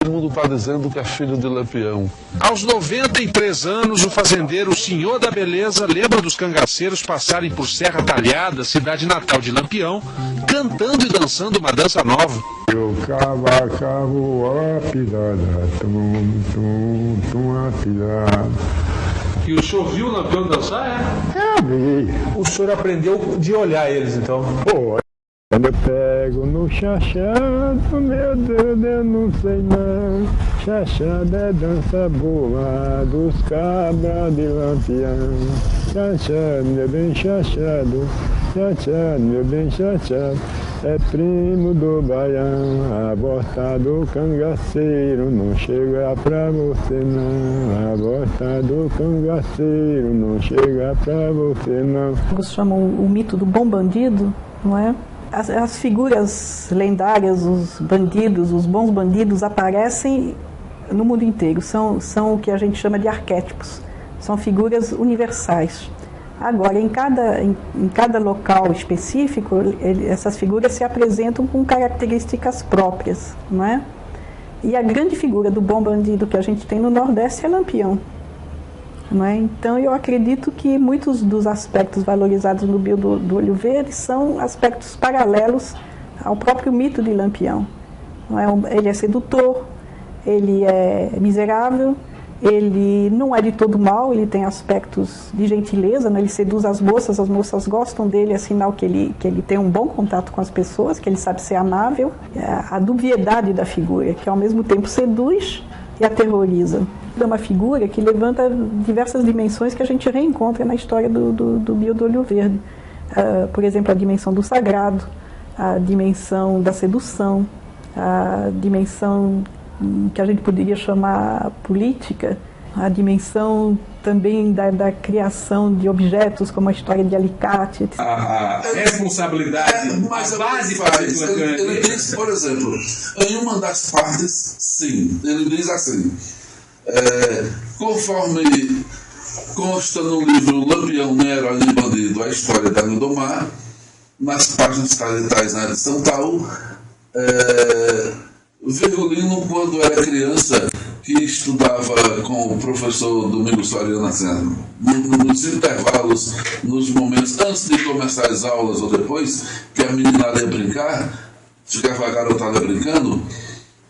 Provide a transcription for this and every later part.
Todo mundo está dizendo que é filho de Lampião. Aos 93 anos, o fazendeiro Senhor da Beleza lembra dos cangaceiros passarem por Serra Talhada, cidade natal de Lampião, cantando e dançando uma dança nova. Eu cavo a pisada, a pisada. E o senhor viu o Lampião dançar, é? Eu vi. O senhor aprendeu de olhar eles, então? Pô, quando eu pego no chachado, meu Deus, eu não sei não. Chachado é dança boa dos cabras de Lampião. Chachado, meu bem chachado. Chachado, meu bem chachado. É primo do baião. A bota do cangaceiro não chega pra você não. A bota do cangaceiro não chega pra você não. Eles chamam o mito do bom bandido, não é? As figuras lendárias, os bandidos, os bons bandidos aparecem no mundo inteiro. São o que a gente chama de arquétipos. São figuras universais. Agora, em cada local específico, essas figuras se apresentam com características próprias, não é? E a grande figura do bom bandido que a gente tem no Nordeste é Lampião. Não é? Então, eu acredito que muitos dos aspectos valorizados no Bio do Olho Verde são aspectos paralelos ao próprio mito de Lampião. Não é? Ele é sedutor, ele é miserável, ele não é de todo mal, ele tem aspectos de gentileza, né? Ele seduz as moças gostam dele, é sinal que ele tem um bom contato com as pessoas, que ele sabe ser amável. A dubiedade da figura, que ao mesmo tempo seduz e aterroriza. É uma figura que levanta diversas dimensões que a gente reencontra na história do Bio do Olho Verde. Por exemplo, a dimensão do sagrado, a dimensão da sedução, a dimensão que a gente poderia chamar política, a dimensão também da criação de objetos, como a história de alicate, etc. A responsabilidade, mas a base para ele diz, por exemplo, em uma das partes, sim, ele diz assim, conforme consta no livro Lampião, Nero, e Bandido, a história da Lindomar, nas páginas caritais na edição tal, Virgulino, quando era criança, que estudava com o professor Domingos Soriano, assim, nos intervalos, nos momentos antes de começar as aulas ou depois, que a meninada ia brincar, ficava a garotada brincando,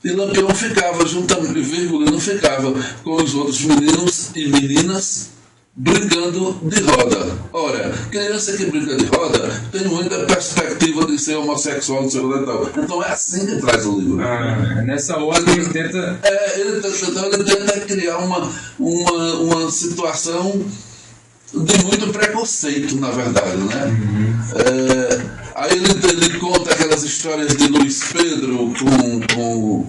e Lampião ficava juntamente, Virgulino ficava com os outros meninos e meninas brincando de roda. Ora, criança que brinca de roda tem muita perspectiva de ser homossexual no seu tal. Então é assim que traz o livro. Nessa hora ele tenta... ele tenta criar uma situação de muito preconceito, na verdade, né? Aí ele conta aquelas histórias de Luiz Pedro com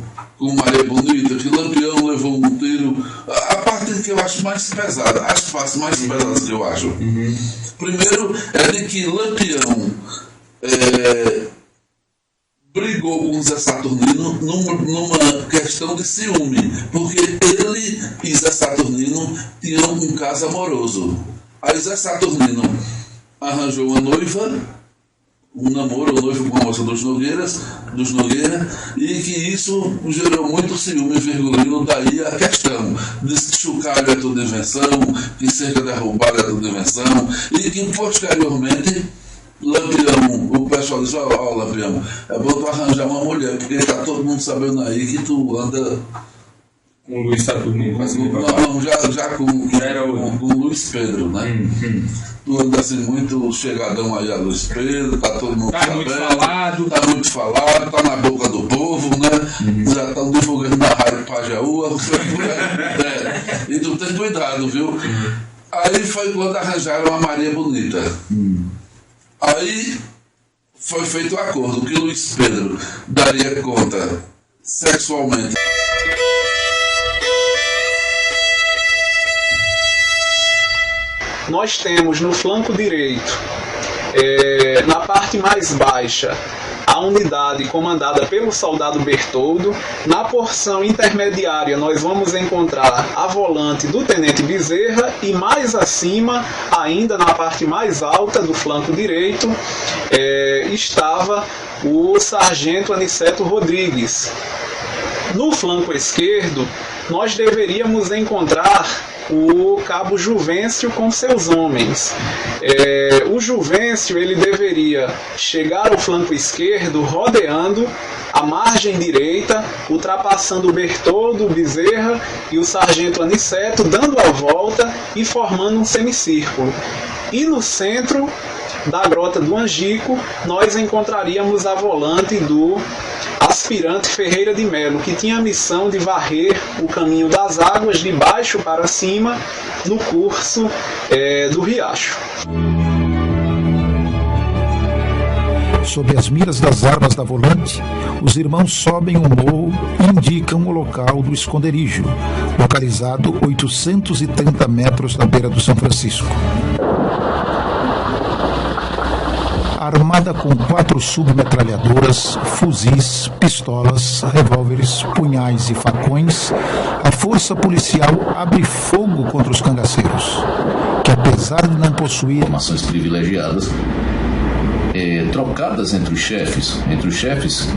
Maria Bonita, que Lampião levou um tiro. A parte que eu acho mais pesada, as partes mais pesadas que eu acho. Primeiro é de que Lampião brigou com Zé Saturnino numa questão de ciúme, porque ele e Zé Saturnino tinham um caso amoroso. Aí Zé Saturnino arranjou uma noiva, um namoro, um noivo com a moça dos Nogueira, e que isso gerou muito ciúme Virgulino. Daí a questão de que chocalho é tudo invenção, que cerca derrubada é tudo invenção, e que posteriormente Lampião, o pessoal diz, Lampião, é bom tu arranjar uma mulher, porque tá todo mundo sabendo aí que tu anda com o Luiz Saturnino. Já com o Luiz Pedro, né? Tu anda assim muito chegadão aí a Luiz Pedro, tá todo mundo sabendo. Tá muito falado, tá na boca do povo, né? Já estão divulgando na rádio Pajeú. E tu tem cuidado, viu? Aí foi quando arranjaram a Maria Bonita. Aí foi feito o acordo que Luiz Pedro daria conta sexualmente. Nós temos no flanco direito, na parte mais baixa, a unidade comandada pelo soldado Bertoldo. Na porção intermediária nós vamos encontrar a volante do tenente Bezerra e mais acima, ainda na parte mais alta do flanco direito, estava o sargento Aniceto Rodrigues. No flanco esquerdo, nós deveríamos encontrar o cabo Juvencio com seus homens. O Juvencio ele deveria chegar ao flanco esquerdo rodeando a margem direita, ultrapassando o Bertoldo, o Bezerra e o sargento Aniceto, dando a volta e formando um semicírculo. E no centro da Grota do Angico, nós encontraríamos a volante do aspirante Ferreira de Melo, que tinha a missão de varrer o caminho das águas de baixo para cima no curso do riacho. Sob as miras das armas da volante, os irmãos sobem um morro e indicam o local do esconderijo, localizado 830 metros da beira do São Francisco. Armada com 4 submetralhadoras, fuzis, pistolas, revólveres, punhais e facões, a força policial abre fogo contra os cangaceiros, que apesar de não possuir informações privilegiadas, trocadas entre os chefes,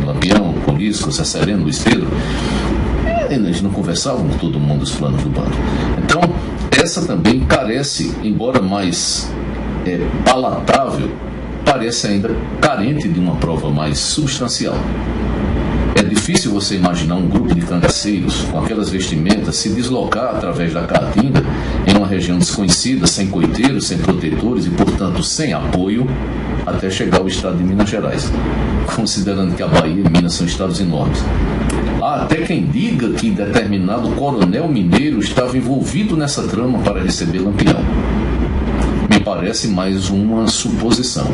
Lampião, Colisco, Cesareno, Luiz Pedro, eles não conversavam com todo mundo os planos do bando. Então, essa também carece, embora mais palatável, parece ainda carente de uma prova mais substancial. É difícil você imaginar um grupo de cangaceiros com aquelas vestimentas se deslocar através da Caatinga em uma região desconhecida, sem coiteiros, sem protetores e, portanto, sem apoio, até chegar ao estado de Minas Gerais, considerando que a Bahia e Minas são estados enormes. Há até quem diga que determinado coronel mineiro estava envolvido nessa trama para receber Lampião. Me parece mais uma suposição.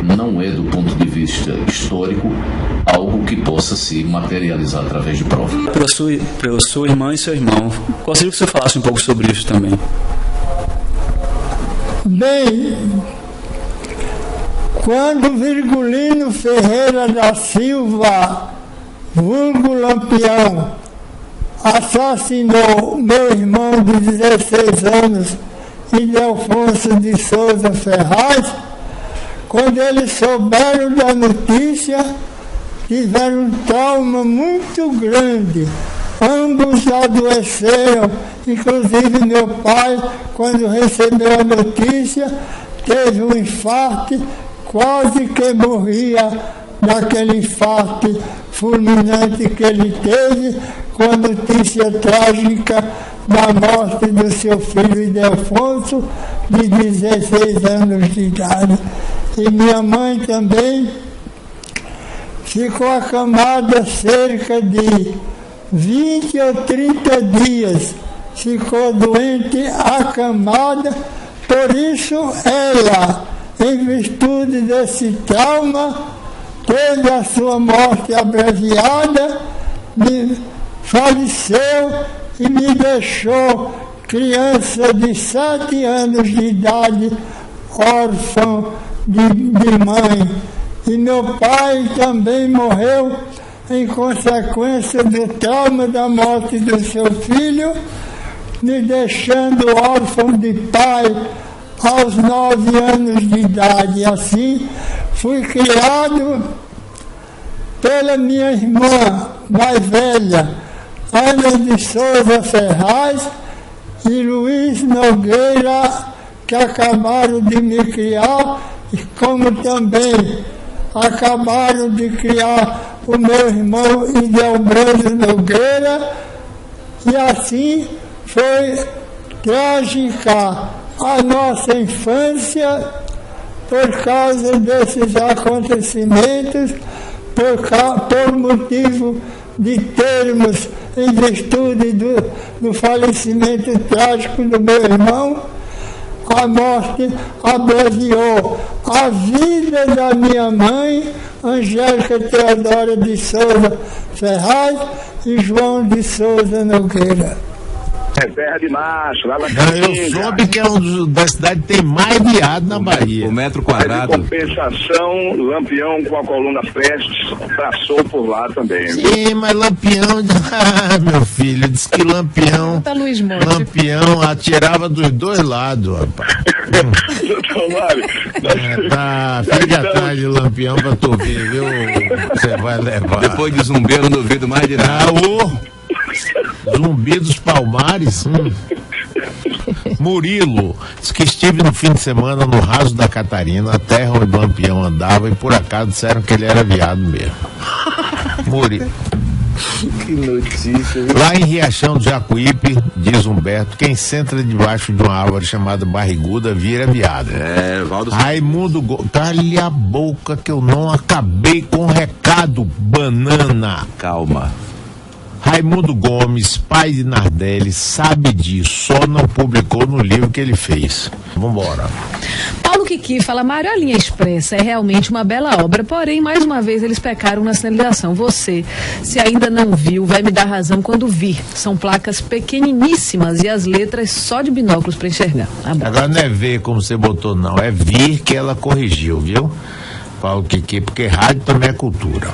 Não é, do ponto de vista histórico, algo que possa se materializar através de prova. Para sua irmã e seu irmão, gostaria que você falasse um pouco sobre isso também. Bem, quando Virgulino Ferreira da Silva, vulgo Lampião, assassinou meu irmão de 16 anos, Ildefonso de Souza Ferraz, quando eles souberam da notícia, tiveram um trauma muito grande. Ambos adoeceram, inclusive meu pai, quando recebeu a notícia, teve um infarto, quase que morria daquele infarto fulminante que ele teve com a notícia trágica da morte do seu filho Ildefonso, de 16 anos de idade. E minha mãe também ficou acamada cerca de 20 ou 30 dias. Ficou doente, acamada. Por isso ela, em virtude desse trauma, teve a sua morte abreviada, faleceu e me deixou, criança de 7 anos de idade, órfão de mãe. E meu pai também morreu em consequência do trauma da morte do seu filho, me deixando órfão de pai aos 9 anos de idade. Assim, fui criado pela minha irmã mais velha, Ana de Souza Ferraz e Luiz Nogueira, que acabaram de me criar, como também acabaram de criar o meu irmão Idelbrando Nogueira, e assim foi trágica a nossa infância por causa desses acontecimentos, por motivo de termos, em virtude do falecimento trágico do meu irmão, a morte abreviou a vida da minha mãe, Angélica Teodora de Souza Ferraz e João de Souza Nogueira. É terra de macho, lá na Eu soube que é da cidade que tem mais viado na Bahia. O metro quadrado. Em compensação, Lampião com a coluna Prestes traçou por lá também. Sim, mas Lampião, meu filho, disse que Lampião atirava dos dois lados, rapaz. Doutor Mário. Tá, fica atrás de Lampião pra tu ver, viu? Você vai levar. Depois de zumbi, eu não duvido mais de nada. Zumbi dos Palmares. Murilo diz que estive no fim de semana no Raso da Catarina, a terra onde o Lampião andava, e por acaso disseram que ele era viado mesmo. Murilo. Que notícia, viu? Lá em Riachão do Jacuípe, diz Humberto, quem senta debaixo de uma árvore chamada barriguda vira viado. Valdo. Raimundo Calha a boca que eu não acabei com o recado, banana. Calma. Raimundo Gomes, pai de Nardelli, sabe disso, só não publicou no livro que ele fez. Vambora. Paulo Kiki fala, Mário, a linha expressa é realmente uma bela obra, porém, mais uma vez, eles pecaram na sinalização. Você, se ainda não viu, vai me dar razão quando vir. São placas pequeniníssimas e as letras só de binóculos para enxergar. Agora não é ver como você botou, não, é vir que ela corrigiu, viu? Paulo Kiki, porque rádio também é cultura.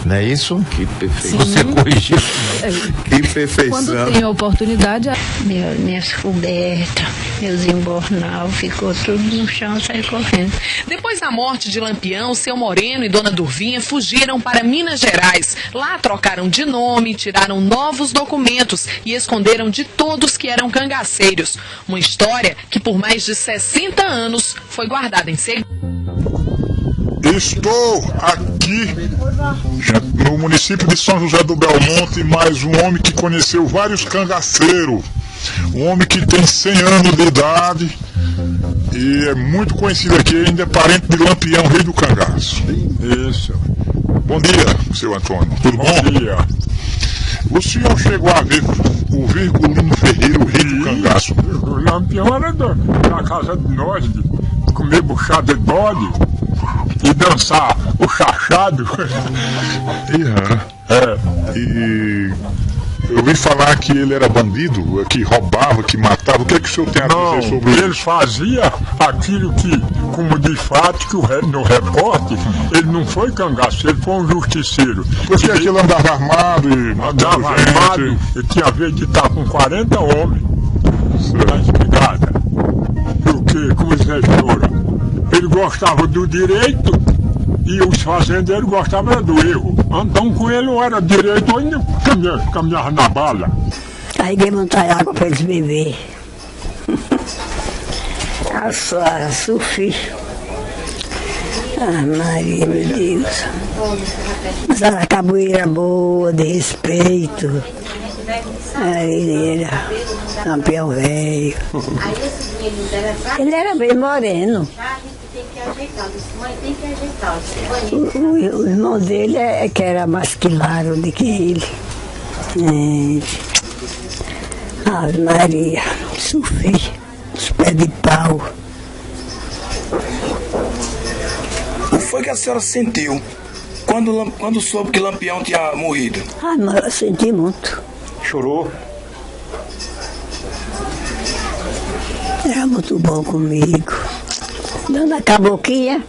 Não é isso? Que perfeição. Você corrigiu. Que perfeição. Quando tem a oportunidade... Minhas cobertas, meus embornal, ficou tudo no chão, saí correndo. Depois da morte de Lampião, seu Moreno e Dona Durvinha fugiram para Minas Gerais. Lá trocaram de nome, tiraram novos documentos e esconderam de todos que eram cangaceiros. Uma história que por mais de 60 anos foi guardada em segredo. Estou aqui no município de São José do Belmonte, mais um homem que conheceu vários cangaceiros. Um homem que tem 100 anos de idade e é muito conhecido aqui, ainda é parente de Lampião, rei do cangaço. Isso. Bom dia, seu Antônio. Tudo bom? Bom dia. O senhor chegou a ver o Virgulino Ferreira, o rei do cangaço? O Lampião era da casa de nós, de comer buchada de bode e dançar o chachado. E eu ouvi falar que ele era bandido, que roubava, que matava. O que é que o senhor tem a dizer sobre isso? Ele fazia aquilo que, como de fato, que no repórter, ele não foi cangaço, ele foi um justiceiro. Por que ele andava armado e andava armado? Ele tinha vez de estar com 40 homens na espigada. Porque, como diretora, ele gostava do direito e os fazendeiros gostavam do erro. Então com ele não era direito, ainda caminhava na bala. Carreguei montar água para eles beber. A Sufi. Ah, Maria, meu Deus. Mas era capoeira boa, de respeito. Ele era Lampião velho. Ele era bem moreno. O irmão dele é que era mais claro do que ele. Ave Maria, sofri, os pés de pau. O que foi que a senhora sentiu quando soube que Lampião tinha morrido? Ah, mas eu senti muito. Chorou? Era muito bom comigo. Dona Caboquinha,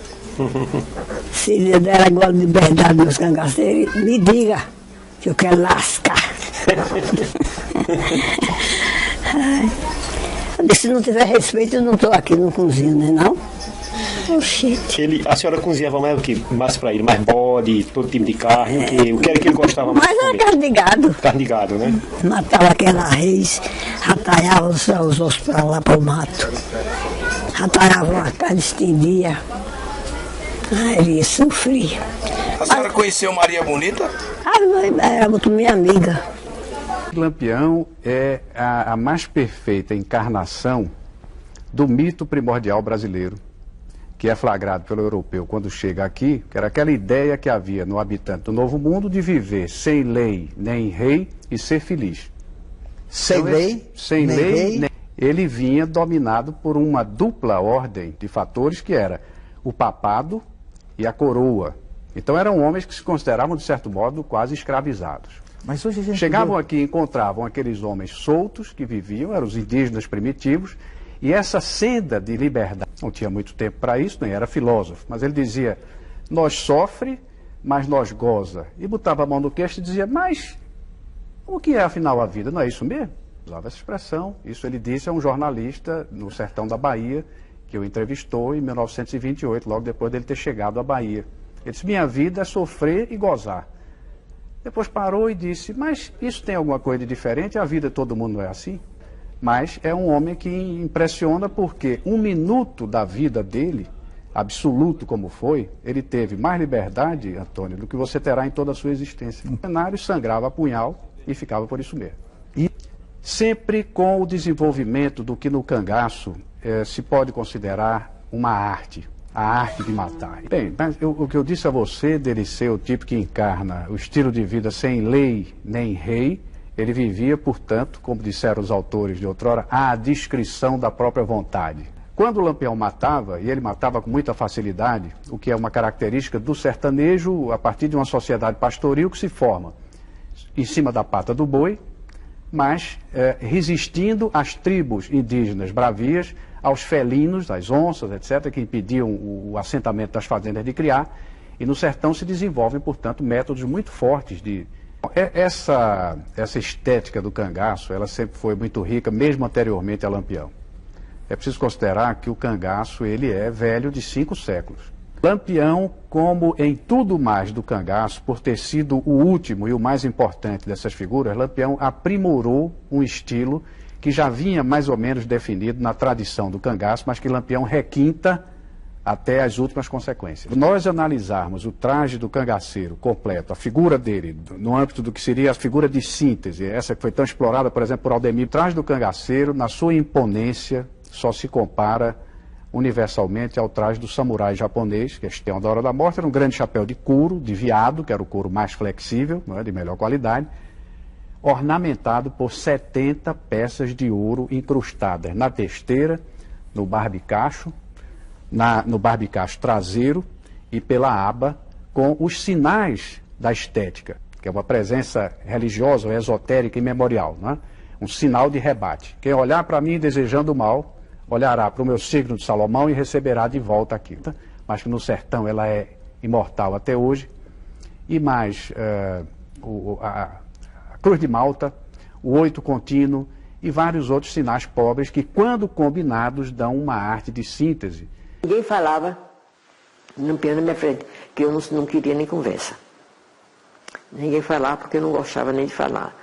se lhe der agora liberdade nos cangaceiros, me diga que eu quero lascar. Se não tiver respeito, eu não estou aqui no cozinho, né não? A senhora cozinhava mais o que? Mais pra ele? Mais bode, todo tipo de carne? O que era que ele gostava mais? Mas era carne de gado. Carne de gado, né? Matava aquela reis, atalhava os ossos pra lá pro mato. Atalhava uma carne, estendia. Aí sofria. A senhora conheceu Maria Bonita? Era muito minha amiga. Lampião é a mais perfeita encarnação do mito primordial brasileiro, que é flagrado pelo europeu quando chega aqui, que era aquela ideia que havia no habitante do Novo Mundo de viver sem lei nem rei e ser feliz. Sem lei? Sem nem lei, rei? nem... Ele vinha dominado por uma dupla ordem de fatores, que era o papado e a coroa. Então eram homens que se consideravam, de certo modo, quase escravizados. Mas hoje a gente chegavam aqui e encontravam aqueles homens soltos que viviam, eram os indígenas primitivos, e essa senda de liberdade, não tinha muito tempo para isso, nem era filósofo, mas ele dizia, nós sofre, mas nós goza. E botava a mão no queixo e dizia, mas o que é afinal a vida? Não é isso mesmo? Usava essa expressão. Isso ele disse a um jornalista no sertão da Bahia, que o entrevistou em 1928, logo depois dele ter chegado à Bahia. Ele disse, minha vida é sofrer e gozar. Depois parou e disse, mas isso tem alguma coisa de diferente? A vida de todo mundo não é assim? Mas é um homem que impressiona porque 1 minuto da vida dele, absoluto como foi, ele teve mais liberdade, Antônio, do que você terá em toda a sua existência. O cenário sangrava a punhal e ficava por isso mesmo. E sempre com o desenvolvimento do que no cangaço se pode considerar uma arte. A arte de matar. Bem, mas o que eu disse a você, dele ser o tipo que encarna o estilo de vida sem lei nem rei, ele vivia, portanto, como disseram os autores de outrora, à discrição da própria vontade. Quando o Lampião matava, e ele matava com muita facilidade, o que é uma característica do sertanejo a partir de uma sociedade pastoril que se forma em cima da pata do boi, mas resistindo às tribos indígenas bravias, aos felinos, às onças, etc., que impediam o assentamento das fazendas de criar, e no sertão se desenvolvem, portanto, métodos muito fortes de... Essa estética do cangaço, ela sempre foi muito rica, mesmo anteriormente a Lampião. É preciso considerar que o cangaço, ele é velho de 5 séculos. Lampião, como em tudo mais do cangaço, por ter sido o último e o mais importante dessas figuras, Lampião aprimorou um estilo que já vinha mais ou menos definido na tradição do cangaço, mas que Lampião requinta até as últimas consequências. Se nós analisarmos o traje do cangaceiro completo, a figura dele, no âmbito do que seria a figura de síntese, essa que foi tão explorada, por exemplo, por Aldemir, o traje do cangaceiro, na sua imponência, só se compara universalmente ao traje do samurai japonês, que tem da Hora da Morte, era um grande chapéu de couro, de veado, que era o couro mais flexível, não é, de melhor qualidade, ornamentado por 70 peças de ouro incrustadas na testeira, no barbicacho, no barbicacho traseiro e pela aba, com os sinais da estética, que é uma presença religiosa ou esotérica imemorial, não é? Um sinal de rebate. Quem olhar para mim desejando o mal, olhará para o meu signo de Salomão e receberá de volta aquilo. Mas que no sertão ela é imortal até hoje. E mais a Cruz de Malta, o 8 contínuo e vários outros sinais pobres que, quando combinados, dão uma arte de síntese. Ninguém falava no piano na minha frente, que eu não queria nem conversa. Ninguém falava porque eu não gostava nem de falar.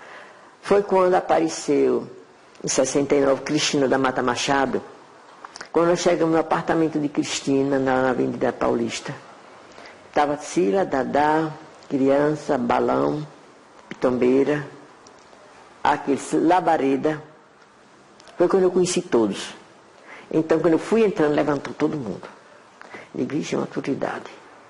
Foi quando apareceu, em 69, Cristina da Mata Machado, quando nós chegamos no apartamento de Cristina, na Avenida Paulista. Estava Cila, Dadá, criança, Balão, Pitombeira, aqueles Labareda. Foi quando eu conheci todos. Então, quando eu fui entrando, levantou todo mundo. Digo, vixe, uma autoridade.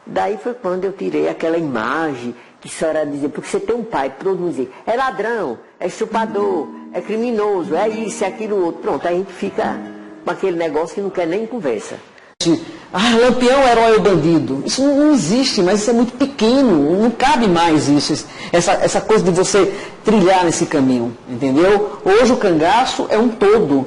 Daí foi quando eu tirei aquela imagem que a senhora dizia, porque você tem um pai, todo mundo dizia, é ladrão, é chupador, é criminoso, é isso, é aquilo outro. Pronto, aí a gente fica com aquele negócio que não quer nem conversa. Lampião, herói ou bandido. Isso não existe, mas isso é muito pequeno, não cabe mais isso, essa coisa de você trilhar nesse caminho, entendeu? Hoje o cangaço é um todo.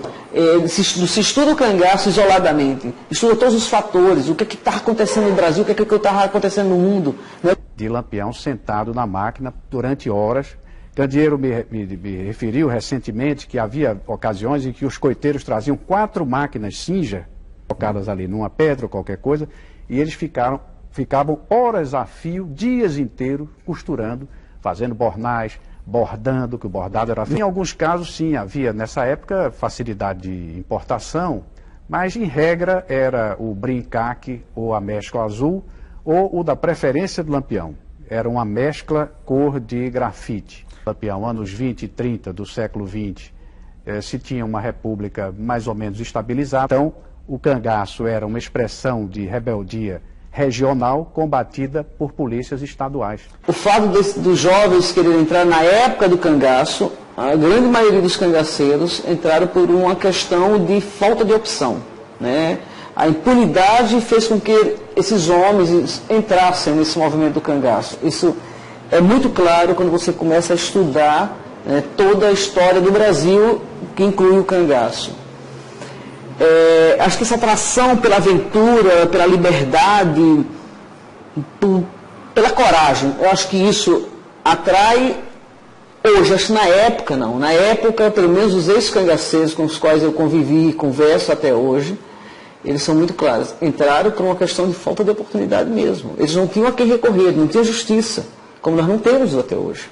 Se estuda o cangaço isoladamente, estuda todos os fatores, o que está acontecendo no Brasil, o que está acontecendo no mundo. Né? De Lampião sentado na máquina durante horas. Candeeiro me referiu recentemente que havia ocasiões em que os coiteiros traziam 4 máquinas Singer, colocadas ali numa pedra ou qualquer coisa, e eles ficavam horas a fio, dias inteiros, costurando, fazendo bornais, bordando, que o bordado era... Em alguns casos, sim, havia nessa época facilidade de importação, mas em regra era o brincaque ou a mescla azul, ou o da preferência do Lampião. Era uma mescla cor de grafite. Lampião, anos 20 e 30 do século XX, se tinha uma república mais ou menos estabilizada. Então, o cangaço era uma expressão de rebeldia regional combatida por polícias estaduais. O fato dos jovens quererem entrar na época do cangaço, a grande maioria dos cangaceiros entraram por uma questão de falta de opção, né? A impunidade fez com que esses homens entrassem nesse movimento do cangaço. Isso é muito claro quando você começa a estudar, né, toda a história do Brasil, que inclui o cangaço. Acho que essa atração pela aventura, pela liberdade, pela coragem, eu acho que isso atrai Hoje, acho que na época não. Na época, pelo menos os ex-cangaceiros com os quais eu convivi e converso até hoje, eles são muito claros. Entraram por uma questão de falta de oportunidade mesmo. Eles não tinham a quem recorrer, não tinha justiça, como nós não temos até hoje.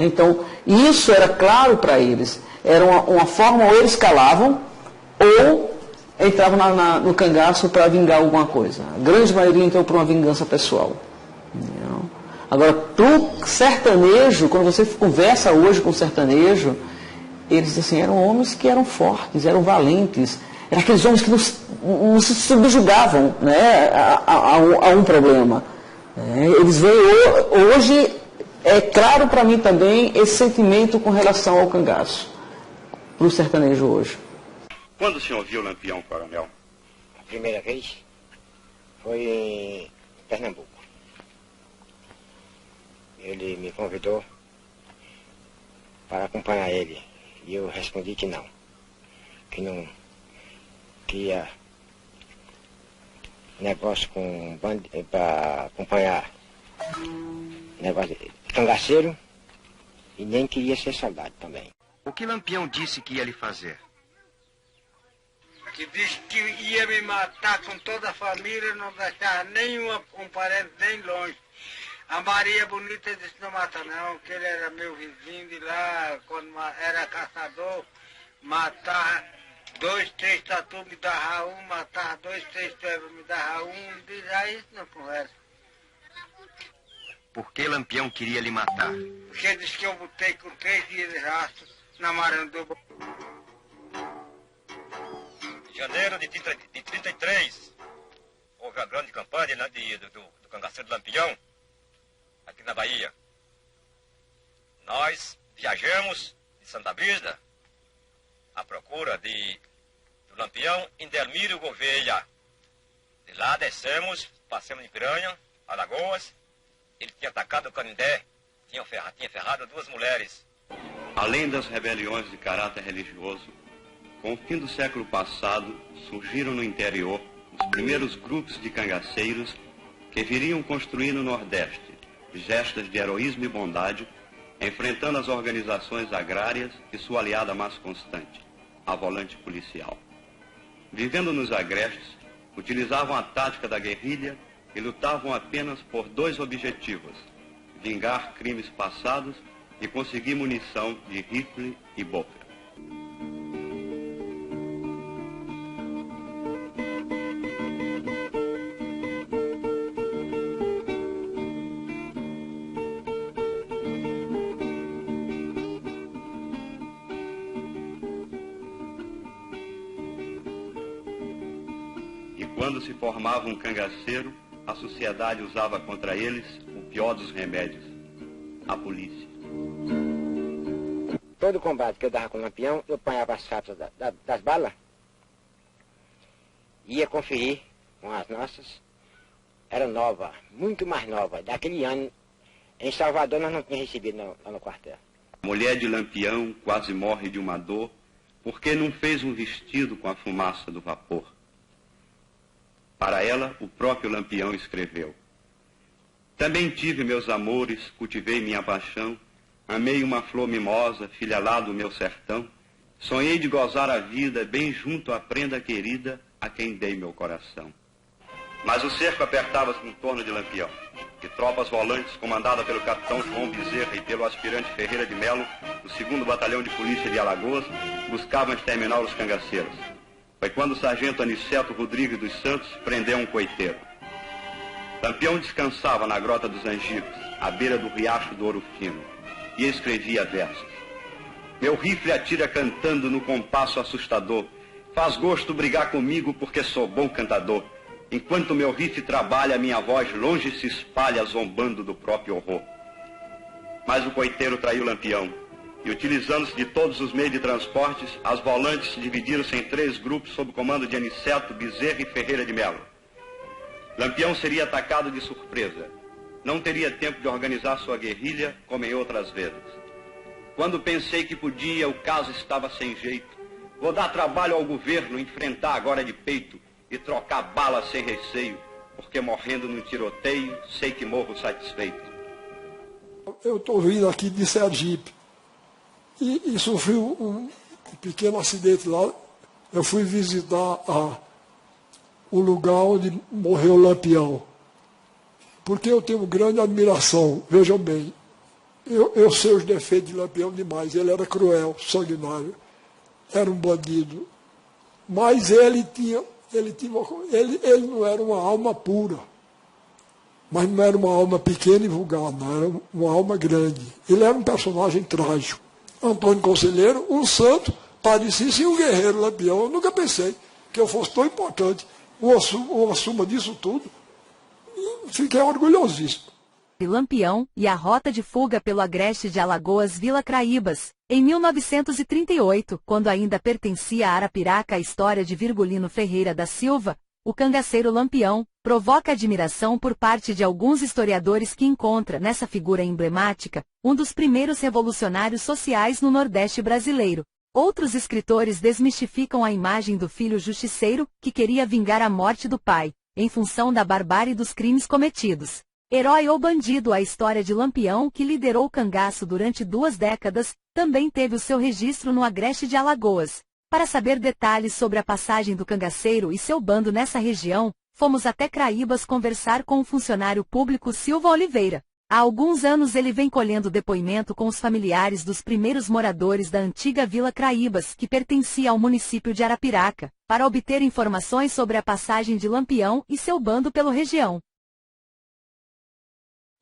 Então, isso era claro para eles. Era uma forma, ou eles calavam, ou entravam no cangaço para vingar alguma coisa. A grande maioria entrou por uma vingança pessoal. Agora, para o sertanejo, quando você conversa hoje com o sertanejo, eles assim, eram homens que eram fortes, eram valentes, eram aqueles homens que não se subjugavam, né, a um problema. Eles veem hoje, é claro para mim também esse sentimento com relação ao cangaço, para o sertanejo hoje. Quando o senhor viu o Lampião, coronel? A primeira vez foi em Pernambuco. Ele me convidou para acompanhar ele. E eu respondi que não. Que ia negócio com para acompanhar negócio de cangaceiro e nem queria ser soldado também. O que Lampião disse que ia lhe fazer? Que disse que ia me matar com toda a família, não deixava um parente nem longe. A Maria Bonita disse não mata não, que ele era meu vizinho de lá, quando era caçador, matava 2, 3 tatu, me dava um, matava 2, 3 pebas, me dava um, diz isso não conversa. Por que Lampião queria lhe matar? Porque disse que eu botei com 3 dias de rastro na Maranduba. Em janeiro de 33, houve a grande campanha do cangaceiro do Lampião, aqui na Bahia. Nós viajamos de Santa Brígida à procura do Lampião em Delmiro Gouveia. De lá descemos, passamos em Piranha, Alagoas. Ele tinha atacado o Canindé, tinha ferrado 2 mulheres. Além das rebeliões de caráter religioso, com o fim do século passado, surgiram no interior os primeiros grupos de cangaceiros que viriam construir no Nordeste gestas de heroísmo e bondade, enfrentando as organizações agrárias e sua aliada mais constante, a volante policial. Vivendo nos agrestes, utilizavam a tática da guerrilha e lutavam apenas por 2 objetivos: vingar crimes passados e conseguir munição de rifle e boca. Quando se formava um cangaceiro, a sociedade usava contra eles o pior dos remédios, a polícia. Todo combate que eu dava com o Lampião, eu apanhava as fatos das balas, ia conferir com as nossas, era nova, muito mais nova. Daquele ano, em Salvador, nós não tínhamos recebido lá no quartel. A mulher de Lampião quase morre de uma dor, porque não fez um vestido com a fumaça do vapor. Para ela, o próprio Lampião escreveu: também tive meus amores, cultivei minha paixão, amei uma flor mimosa, filha lá do meu sertão, sonhei de gozar a vida bem junto à prenda querida a quem dei meu coração. Mas o cerco apertava-se em torno de Lampião, e tropas volantes, comandadas pelo capitão João Bezerra e pelo aspirante Ferreira de Melo, do 2º Batalhão de Polícia de Alagoas, buscavam exterminar os cangaceiros. Foi quando o sargento Aniceto Rodrigues dos Santos prendeu um coiteiro. Lampião descansava na Grota dos Angicos, à beira do riacho do Ouro Fino, e escrevia versos. Meu rifle atira cantando no compasso assustador, faz gosto brigar comigo porque sou bom cantador. Enquanto meu rifle trabalha, minha voz longe se espalha, zombando do próprio horror. Mas o coiteiro traiu Lampião, e utilizando-se de todos os meios de transportes, as volantes dividiram-se em 3 grupos sob o comando de Aniceto, Bezerra e Ferreira de Melo. Lampião seria atacado de surpresa. Não teria tempo de organizar sua guerrilha, como em outras vezes. Quando pensei que podia, o caso estava sem jeito. Vou dar trabalho ao governo, enfrentar agora de peito e trocar bala sem receio, porque morrendo num tiroteio, sei que morro satisfeito. Eu estou vindo aqui de Sergipe. e sofri um pequeno acidente lá. Eu fui visitar o lugar onde morreu o Lampião, porque eu tenho grande admiração. Vejam bem, eu sei os defeitos de Lampião demais. Ele era cruel, sanguinário, era um bandido, mas ele não era uma alma pura, mas não era uma alma pequena e vulgar, não, era uma alma grande. Ele era um personagem trágico. Antônio Conselheiro, um santo, parecia ser um guerreiro Lampião. Eu nunca pensei que eu fosse tão importante, uma suma disso tudo. E fiquei orgulhosíssimo. Lampião e a rota de fuga pelo agreste de Alagoas Vila Craíbas. Em 1938, quando ainda pertencia a Arapiraca, a história de Virgulino Ferreira da Silva, o cangaceiro Lampião, provoca admiração por parte de alguns historiadores que encontra nessa figura emblemática um dos primeiros revolucionários sociais no Nordeste brasileiro. Outros escritores desmistificam a imagem do filho justiceiro que queria vingar a morte do pai, em função da barbárie dos crimes cometidos. Herói ou bandido, a história de Lampião, que liderou o cangaço durante 2 décadas, também teve o seu registro no agreste de Alagoas. Para saber detalhes sobre a passagem do cangaceiro e seu bando nessa região, fomos até Craíbas conversar com o funcionário público Silva Oliveira. Há alguns anos ele vem colhendo depoimento com os familiares dos primeiros moradores da antiga Vila Craíbas, que pertencia ao município de Arapiraca, para obter informações sobre a passagem de Lampião e seu bando pela região.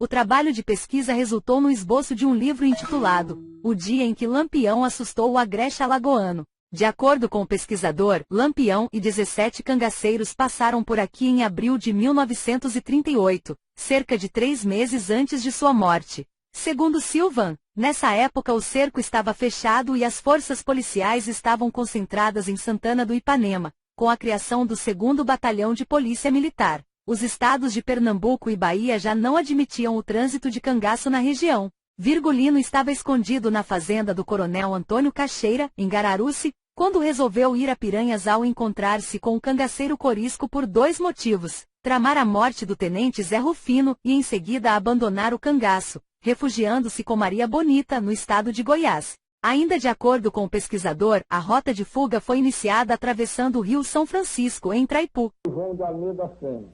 O trabalho de pesquisa resultou no esboço de um livro intitulado O Dia em que Lampião Assustou o Agreste Alagoano. De acordo com o pesquisador, Lampião e 17 cangaceiros passaram por aqui em abril de 1938, cerca de 3 meses antes de sua morte. Segundo Silvan, nessa época o cerco estava fechado e as forças policiais estavam concentradas em Santana do Ipanema, com a criação do 2º Batalhão de Polícia Militar. Os estados de Pernambuco e Bahia já não admitiam o trânsito de cangaço na região. Virgulino estava escondido na fazenda do coronel Antônio Cacheira, em Gararuci, quando resolveu ir a Piranhas ao encontrar-se com o cangaceiro Corisco por 2 motivos: tramar a morte do tenente Zé Rufino e em seguida abandonar o cangaço, refugiando-se com Maria Bonita, no estado de Goiás. Ainda de acordo com o pesquisador, a rota de fuga foi iniciada atravessando o rio São Francisco, em Traipu. João de Almeida Sena,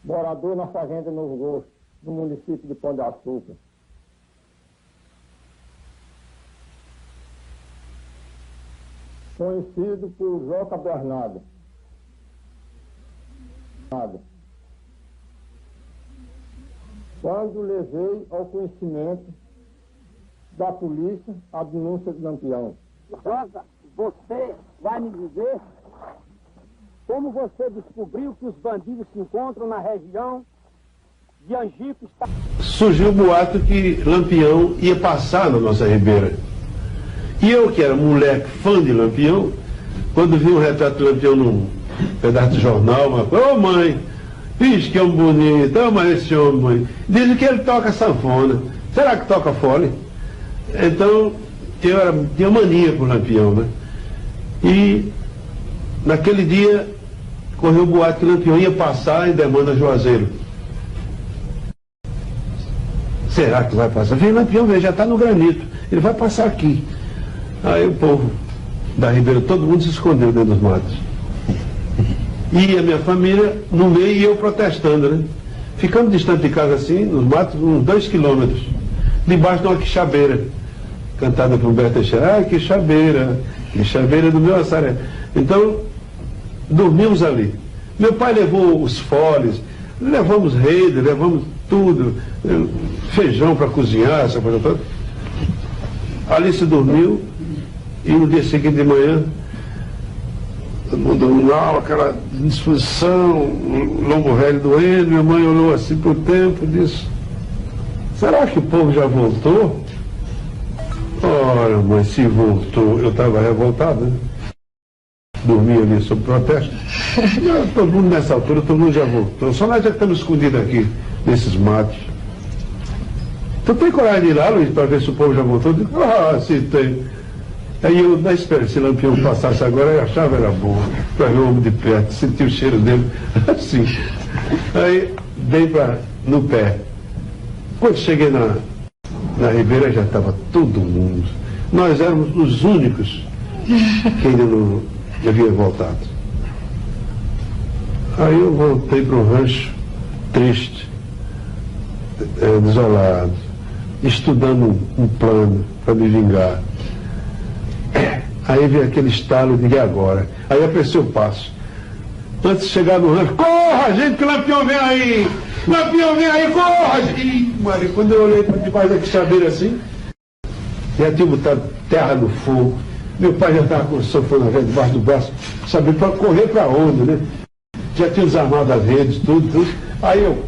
morador na fazenda Novo Gosto, no município de Pão de Açúcar. Conhecido por Joca Bernardo. Quando levei ao conhecimento da polícia a denúncia de Lampião. Joca, você vai me dizer como você descobriu que os bandidos se encontram na região de Angico? Surgiu o boato que Lampião ia passar na nossa ribeira. E eu, que era moleque fã de Lampião, quando vi um retrato de Lampião num pedaço de jornal, uma coisa, ô mãe, vixe que homem bonito, ama esse homem, mãe. Dizem que ele toca sanfona. Será que toca fole? Então, eu tinha mania com o Lampião, né? E naquele dia correu o boato que o Lampião ia passar em Demanda Juazeiro. Será que vai passar? Vem Lampião, já está no granito, ele vai passar aqui. Aí o povo da Ribeira, todo mundo se escondeu dentro dos matos. E a minha família no meio e eu protestando, né? Ficamos distante de casa assim, nos matos, uns 2 quilômetros, debaixo de uma quixabeira, cantada por Humberto Teixeira. Ai, quixabeira do meu assaré. Então, dormimos ali. Meu pai levou os foles, levamos rede, levamos tudo, feijão para cozinhar, essa coisa toda. Alice dormiu e no dia seguinte de manhã, todo mundo na aula, aquela disposição, lombo velho doendo, minha mãe olhou assim pro tempo e disse: será que o povo já voltou? Ora, mãe, se voltou, eu estava revoltado, né? Dormi ali sob protesto. Todo mundo nessa altura, todo mundo já voltou. Só nós já estamos escondidos aqui, nesses matos. Tu tem coragem de ir lá, Luiz, para ver se o povo já voltou? Eu digo, se tem. Aí eu, na espera, se Lampião passasse agora, eu achava era bom, para ver o homem de perto, sentir o cheiro dele, assim. Aí, bem no pé. Quando cheguei Na Ribeira já estava todo mundo. Nós éramos os únicos que ainda não havia voltado. Aí eu voltei para o rancho, triste, desolado, estudando um plano para me vingar. Aí veio aquele estalo de agora. Aí apressei o passo. Antes de chegar no rancho, corra, gente, que o Lampião vem aí! Lampião vem aí, corra! Ih, Maria, quando eu olhei para debaixo da quixabeira assim, já tinha botado terra no fogo. Meu pai já estava com o sanfona velha debaixo do braço, sabia para correr para onde, né? Já tinha desarmado as redes, tudo. Aí eu,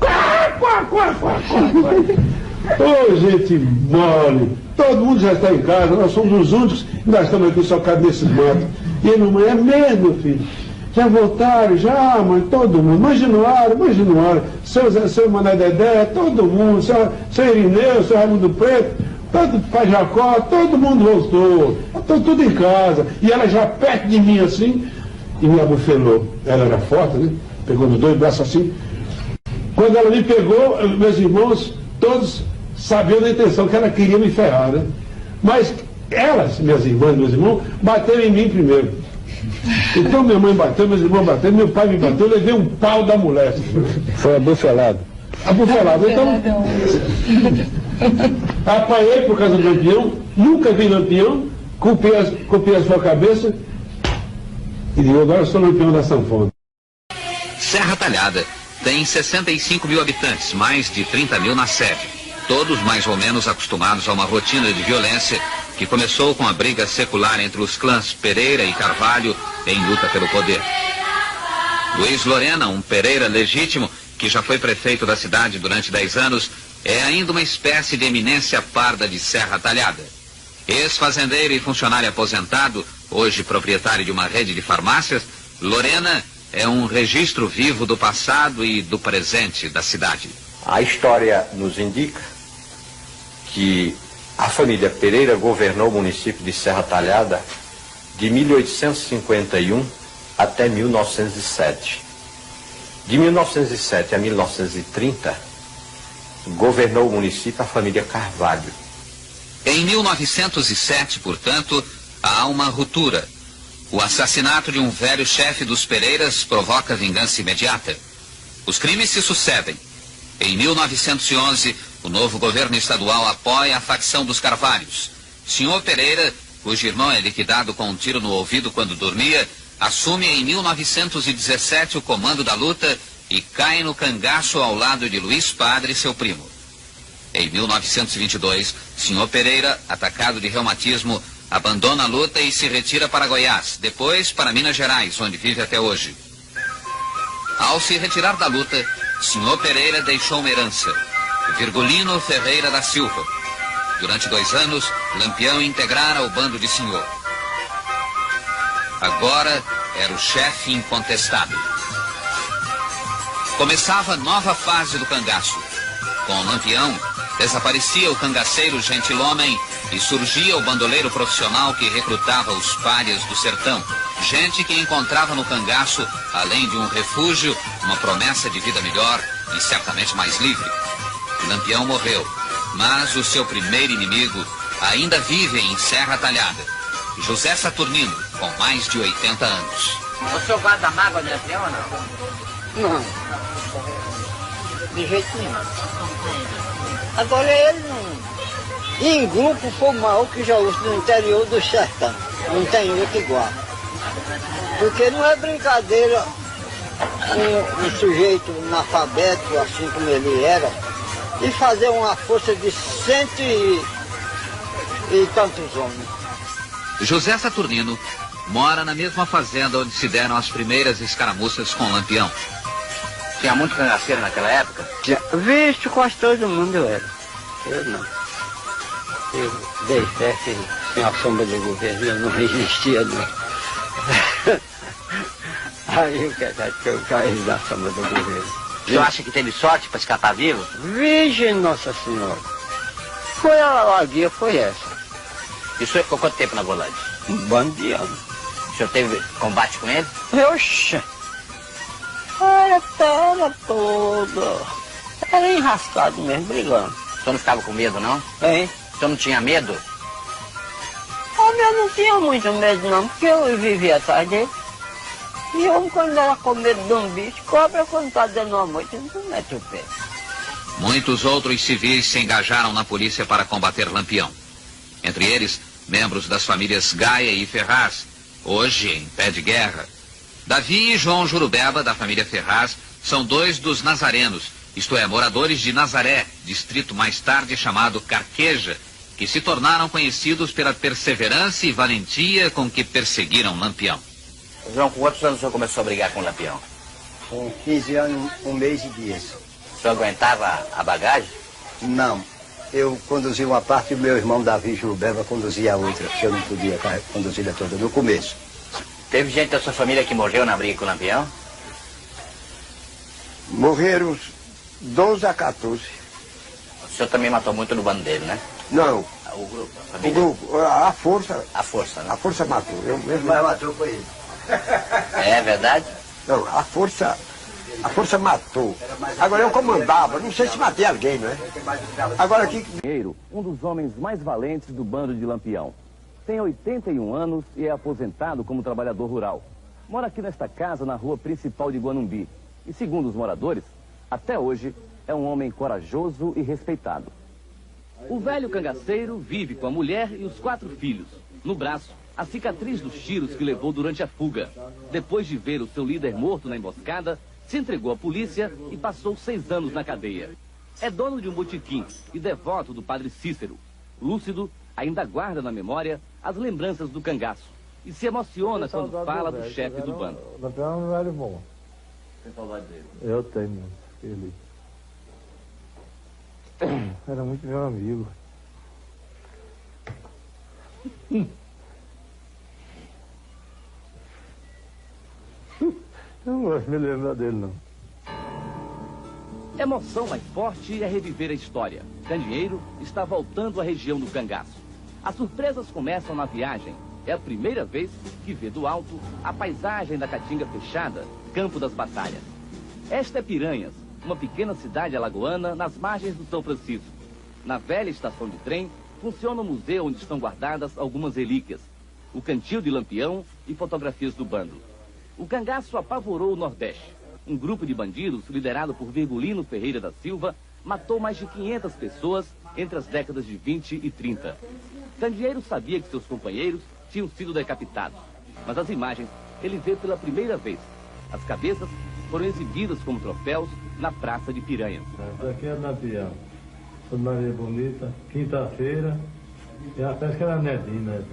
ô, gente mole, todo mundo já está em casa, nós somos os únicos, nós estamos aqui socados nesses matos. E ele, mamãe, é mesmo, meu filho? Já voltaram, já, mãe, todo mundo. Imaginaram. Seu Mané Dedé, todo mundo, seu Irineu, seu Raimundo Preto, todo pai Jacó, todo mundo voltou. Estou tudo em casa. E ela já perto de mim assim, e me abufelou. Ela era forte, né? Pegou nos dois braços assim. Quando ela me pegou, meus irmãos, todos sabiam da intenção que ela queria me ferrar, né? Mas elas, minhas irmãs, meus irmãos, bateram em mim primeiro. Então minha mãe bateu, meus irmãos bateram, meu pai me bateu, eu levei um pau da mulher. Foi abufelado. Abufelado. Então, apanhei por causa do Lampião, nunca vi Lampião, culpei a sua cabeça e digo, agora eu sou Lampião da sanfona. Serra Talhada tem 65 mil habitantes, mais de 30 mil na sede. Todos mais ou menos acostumados a uma rotina de violência que começou com a briga secular entre os clãs Pereira e Carvalho em luta pelo poder. Luiz Lorena, um Pereira legítimo, que já foi prefeito da cidade durante 10 anos, é ainda uma espécie de eminência parda de Serra Talhada. Ex-fazendeiro e funcionário aposentado, hoje proprietário de uma rede de farmácias, Lorena é um registro vivo do passado e do presente da cidade. A história nos indica que a família Pereira governou o município de Serra Talhada de 1851 até 1907. De 1907 a 1930, governou o município a família Carvalho. Em 1907, portanto, há uma ruptura. O assassinato de um velho chefe dos Pereiras provoca vingança imediata. Os crimes se sucedem. Em 1911, o novo governo estadual apoia a facção dos Carvalhos. Senhor Pereira, cujo irmão é liquidado com um tiro no ouvido quando dormia, assume em 1917 o comando da luta e cai no cangaço ao lado de Luiz Padre, seu primo. Em 1922, Senhor Pereira, atacado de reumatismo, abandona a luta e se retira para Goiás, depois para Minas Gerais, onde vive até hoje. Ao se retirar da luta, Senhor Pereira deixou uma herança, Virgulino Ferreira da Silva. Durante 2 anos, Lampião integrara o bando de Senhor. Agora era o chefe incontestável. Começava a nova fase do cangaço. Com Lampião, desaparecia o cangaceiro gentilhomem e surgia o bandoleiro profissional que recrutava os párias do sertão. Gente que encontrava no cangaço, além de um refúgio, uma promessa de vida melhor e certamente mais livre. Lampião morreu, mas o seu primeiro inimigo ainda vive em Serra Talhada. José Saturnino, com mais de 80 anos. O senhor guarda mágoa de Lampião ou não? Não. De jeito nenhum. Agora ele não... Em grupo foi o maior que já usa no interior do sertão. Não tem outro igual. Porque não é brincadeira um sujeito analfabeto, assim como ele era, e fazer uma força de 100 e tantos homens. José Saturnino mora na mesma fazenda onde se deram as primeiras escaramuças com Lampião. Tinha muito cangaceiro naquela época? Vixe, quase todo mundo era. Eu não. Eu dei fé sem a sombra do governo, eu não resistia não. Aí o que é que eu caí da sombra do governo? O senhor acha que teve sorte para escapar vivo? Virgem Nossa Senhora. Foi a guia, foi essa. E o senhor ficou quanto tempo na volante? Um bando de anos. O senhor teve combate com ele? Oxa! Era toda. Era enrascado mesmo, brigando. O senhor não ficava com medo, não? Hein? Então não tinha medo? Homem, eu não tinha muito medo não, porque eu vivia atrás dele. E eu, quando era com medo de um bicho, cobra quando está dando uma noite, não mete o pé. Muitos outros civis se engajaram na polícia para combater Lampião. Entre eles, membros das famílias Gaia e Ferraz, hoje em pé de guerra. Davi e João Jurubeba, da família Ferraz, são dois dos nazarenos, isto é, moradores de Nazaré, distrito mais tarde chamado Carqueja, que se tornaram conhecidos pela perseverança e valentia com que perseguiram Lampião. João, com quantos anos o senhor começou a brigar com o Lampião? Com 15 anos, 1 mês e dias. O senhor aguentava a bagagem? Não. Eu conduzia uma parte e o meu irmão Davi Jurubeba conduzia a outra, porque eu não podia conduzir a toda no começo. Teve gente da sua família que morreu na briga com o Lampião? Morreram 12 a 14. O senhor também matou muito no bando dele, né? Não. O grupo, a O família? grupo, a força. A força, né? A força matou. Eu mesmo. Mas matou foi ele. É verdade? Não, a força matou. Agora eu comandava, não sei se matei alguém, não é? Agora aqui... Um dos homens mais valentes do bando de Lampião. Tem 81 anos e é aposentado como trabalhador rural. Mora aqui nesta casa na rua principal de Guanumbi. E segundo os moradores, até hoje é um homem corajoso e respeitado. O velho cangaceiro vive com a mulher e os 4 filhos. No braço, a cicatriz dos tiros que levou durante a fuga. Depois de ver o seu líder morto na emboscada, se entregou à polícia e passou 6 anos na cadeia. É dono de um botequim e devoto do padre Cícero. Lúcido, ainda guarda na memória as lembranças do cangaço e se emociona quando fala do chefe do bando. O Lampião é um velho bom. Tem saudade dele? Eu tenho, ele. Era muito meu amigo. Eu não gosto de me lembrar dele, não. Emoção mais forte é reviver a história. Candeeiro está voltando à região do cangaço. As surpresas começam na viagem. É a primeira vez que vê do alto a paisagem da Caatinga fechada, Campo das Batalhas. Esta é Piranhas, uma pequena cidade alagoana nas margens do São Francisco. Na velha estação de trem, funciona um museu onde estão guardadas algumas relíquias. O cantil de Lampião e fotografias do bando. O cangaço apavorou o Nordeste. Um grupo de bandidos, liderado por Virgulino Ferreira da Silva, matou mais de 500 pessoas entre as décadas de 20 e 30. Candeeiro sabia que seus companheiros tinham sido decapitados, mas as imagens ele vê pela primeira vez. As cabeças foram exibidas como troféus na Praça de Piranhas. Essa aqui é Lampião, Sou Maria Bonita, quinta-feira, e a pesca era Nedina.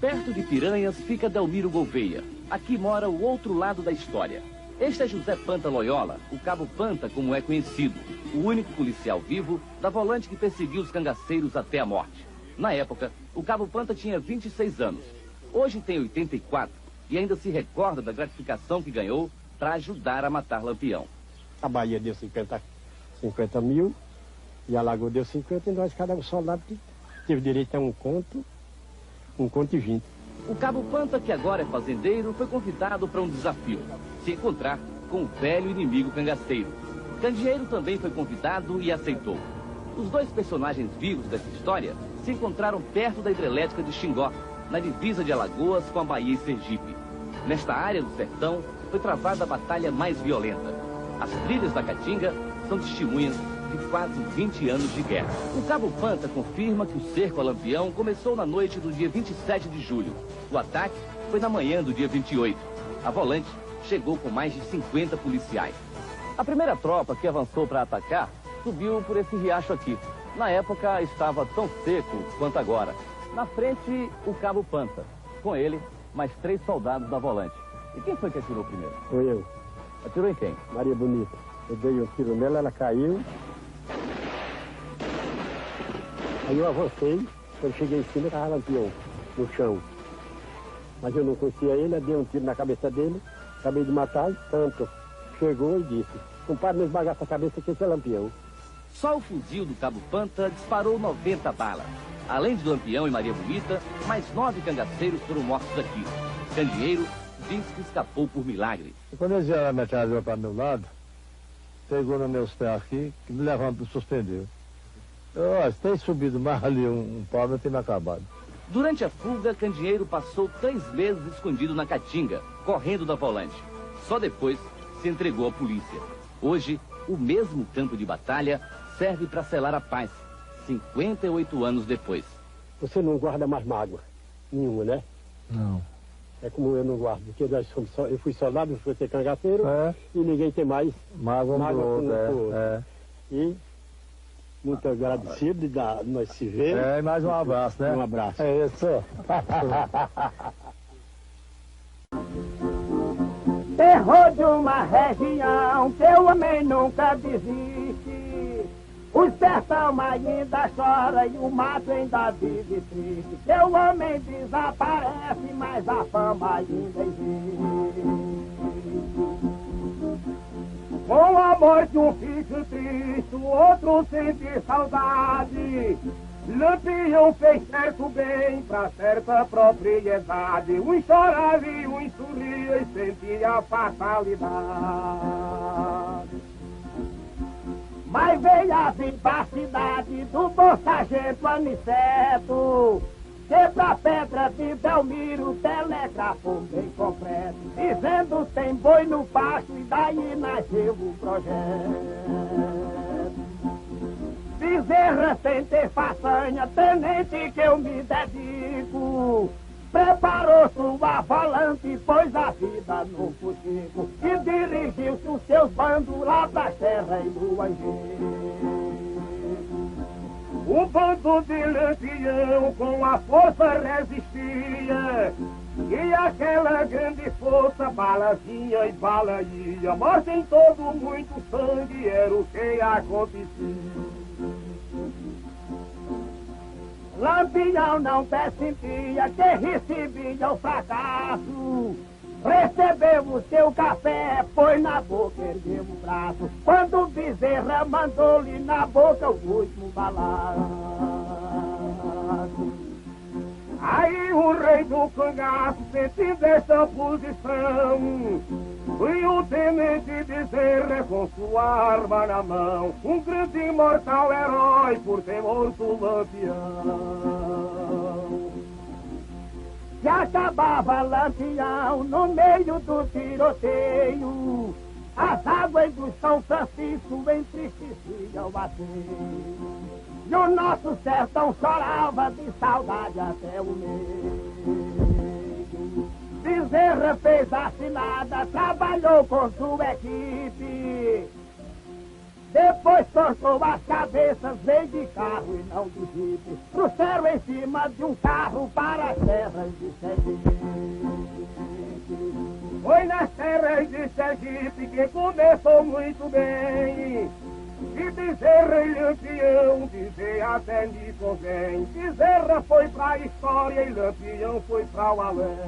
Perto de Piranhas fica Delmiro Gouveia. Aqui mora o outro lado da história. Este é José Panta Loyola, o Cabo Panta como é conhecido, o único policial vivo da volante que perseguiu os cangaceiros até a morte. Na época, o Cabo Panta tinha 26 anos. Hoje tem 84 e ainda se recorda da gratificação que ganhou para ajudar a matar Lampião. A Bahia deu 50 mil e a Lagoa deu 50 e nós, cada soldado teve direito a um conto e 20. O Cabo Panta, que agora é fazendeiro, foi convidado para um desafio: se encontrar com o velho inimigo cangaceiro. Candeeiro também foi convidado e aceitou. Os dois personagens vivos dessa história se encontraram perto da hidrelétrica de Xingó, na divisa de Alagoas com a Bahia e Sergipe. Nesta área do sertão foi travada a batalha mais violenta. As trilhas da Caatinga são testemunhas de quase 20 anos de guerra. O Cabo Panta confirma que o cerco a Lampião começou na noite do dia 27 de julho. O ataque foi na manhã do dia 28. A volante chegou com mais de 50 policiais. A primeira tropa que avançou para atacar subiu por esse riacho aqui. Na época estava tão seco quanto agora. Na frente, o Cabo Panta. Com ele, mais 3 soldados da volante. E quem foi que atirou primeiro? Foi eu. Atirou em quem? Maria Bonita. Eu dei um tiro nela, ela caiu. Aí eu avancei, quando cheguei em cima, estava Lampião no chão. Mas eu não conhecia ele, eu dei um tiro na cabeça dele, acabei de matar, tanto. Chegou e disse: compadre, não esbagaça a cabeça que esse é Lampião. Só o fuzil do Cabo Panta disparou 90 balas. Além de Lampião e Maria Bonita, mais 9 cangaceiros foram mortos aqui. Candeeiro diz que escapou por milagre. E quando eles vieram a metralhadora para o meu lado, pegou nos meus pés aqui, que me levantou e suspendeu. Se tem subido mais ali um pau, não tem me acabado. Durante a fuga, Candeeiro passou 3 meses escondido na Caatinga, correndo da volante. Só depois se entregou à polícia. Hoje, o mesmo campo de batalha serve para selar a paz, 58 anos depois. Você não guarda mais mágoa nenhuma, né? Não. É como eu não guardo, porque eu fui soldado, eu fui ser cangaceiro, e ninguém tem mais mágoa com o outro. E muito agradecido de nós se ver. E mais um abraço, né? Um abraço. É isso. Terror de uma região que o homem nunca desiste. O sertão ainda chora e o mato ainda vive triste. Que o homem desaparece, mas a fama ainda existe. Com a morte um fica triste, o outro sente saudade. Lampião fez certo bem pra certa propriedade. Um chorava e um sorria e sentia a fatalidade. Mas veio a vivacidade do bom sargento Aniceto, que pra pedra de Belmiro telegrafou bem concreto, dizendo tem boi no pasto e daí nasceu o projeto. Bezerra sem ter façanha, tenente que eu me dedico, preparou sua volante e pôs a vida no fuxico, e dirigiu-se os seus bandos lá pra terra e no Angico. O bando de Lampião com a força resistia, e aquela grande força bala vinha e bala ia, morte em todo, muito sangue era o que acontecia. Lampião não pressentia que recebia o fracasso, recebeu o seu café, pôs na boca, ergueu o braço, quando Bezerra mandou-lhe na boca o último balaço. Aí o rei do cangaço, sentindo essa posição, foi o tenente Bezerra com sua arma na mão, um grande e imortal herói por ter morto o Lampião. Se acabava Lampião no meio do tiroteio, as águas do São Francisco entristeciam o ateio. E o nosso sertão chorava de saudade até o meio. Bezerra fez a cilada, trabalhou com sua equipe. Depois cortou as cabeças, veio de carro e não de jipe. Trouxeram em cima de um carro para as terras de Sergipe. Foi nas terras de Sergipe que começou muito bem. E Bezerra e Lampião, dizer até me convém. Bezerra foi pra história e Lampião foi pra o além.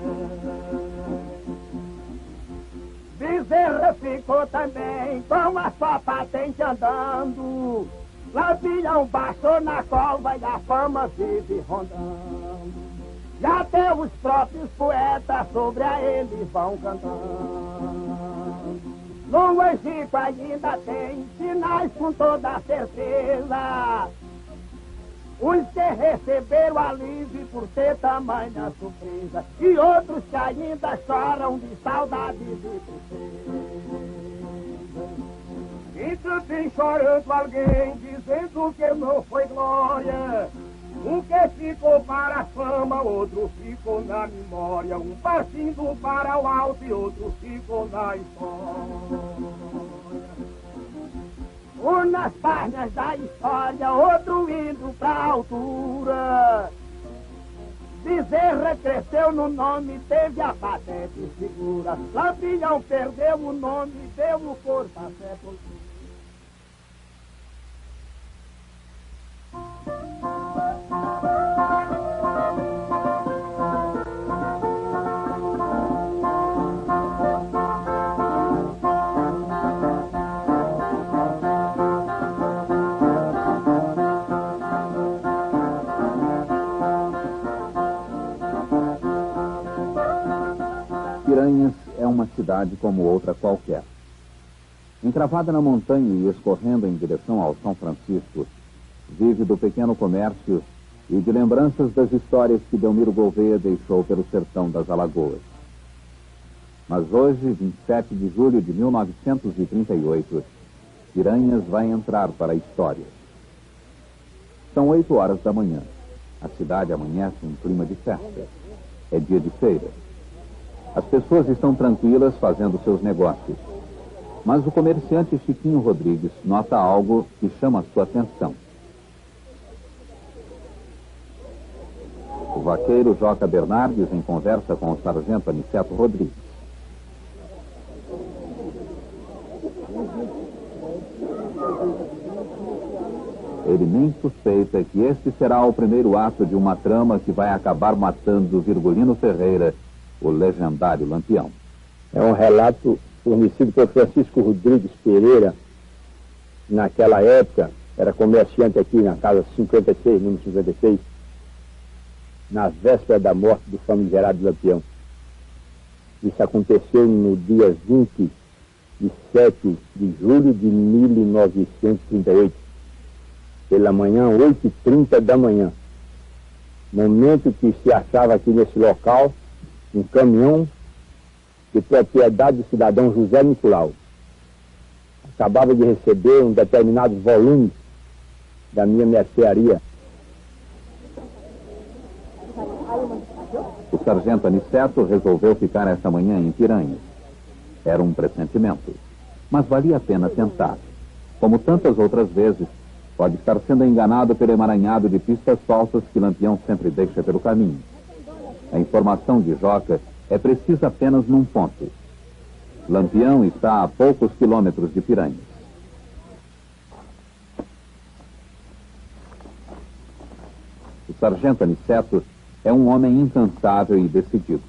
Bezerra ficou também com a sua patente andando. Lampião baixou na cova e a fama vive rondando. E até os próprios poetas sobre a ele vão cantando. No Angico ainda tem sinais com toda certeza. Uns que receberam alívio por ter tamanha surpresa, e outros que ainda choram de saudade de tristeza. Então tem chorando alguém dizendo que não foi glória. Um que ficou para a fama, outro ficou na memória. Um partindo para o alto e outro ficou na história. Um nas páginas da história, outro indo pra altura. Bezerra cresceu no nome, teve a patente segura. Lampião perdeu o nome, deu o corpo a sepultura. Piranhas é uma cidade como outra qualquer. Encravada na montanha e escorrendo em direção ao São Francisco, Vive do pequeno comércio e de lembranças das histórias que Delmiro Gouveia deixou pelo sertão das Alagoas. Mas hoje, 27 de julho de 1938, Piranhas vai entrar para a história. São 8 horas da manhã. A cidade amanhece em clima de festa. É dia de feira. As pessoas estão tranquilas fazendo seus negócios. Mas o comerciante Chiquinho Rodrigues nota algo que chama sua atenção. O vaqueiro Joca Bernardes em conversa com o sargento Aniceto Rodrigues. Ele nem suspeita que este será o primeiro ato de uma trama que vai acabar matando Virgulino Ferreira, o legendário Lampião. É um relato fornecido por Francisco Rodrigues Pereira. Naquela época, era comerciante aqui na casa 56, número 56, na véspera da morte do famigerado Lampião. Isso aconteceu no dia 27 de julho de 1938. Pela manhã, 8h30 da manhã. Momento que se achava aqui nesse local um caminhão de propriedade do cidadão José Nicolau. Acabava de receber um determinado volume da minha mercearia. O sargento Aniceto resolveu ficar essa manhã em Piranhas. Era um pressentimento, mas valia a pena tentar. Como tantas outras vezes, pode estar sendo enganado pelo emaranhado de pistas falsas que Lampião sempre deixa pelo caminho. A informação de Joca é precisa apenas num ponto. Lampião está a poucos quilômetros de Piranhas. O sargento Aniceto é um homem incansável e decidido.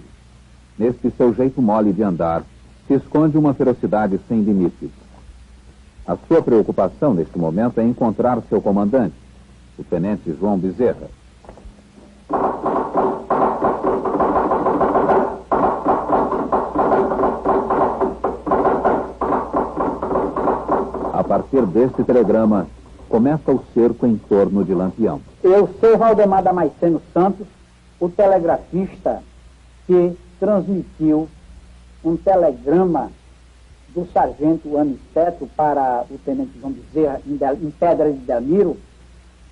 Neste seu jeito mole de andar, se esconde uma ferocidade sem limites. A sua preocupação neste momento é encontrar seu comandante, o tenente João Bezerra. A partir deste telegrama, começa o cerco em torno de Lampião. Eu sou Valdemar Damasceno Santos, o telegrafista que transmitiu um telegrama do sargento Aniceto para o tenente João Bezerra em Pedra de Delmiro,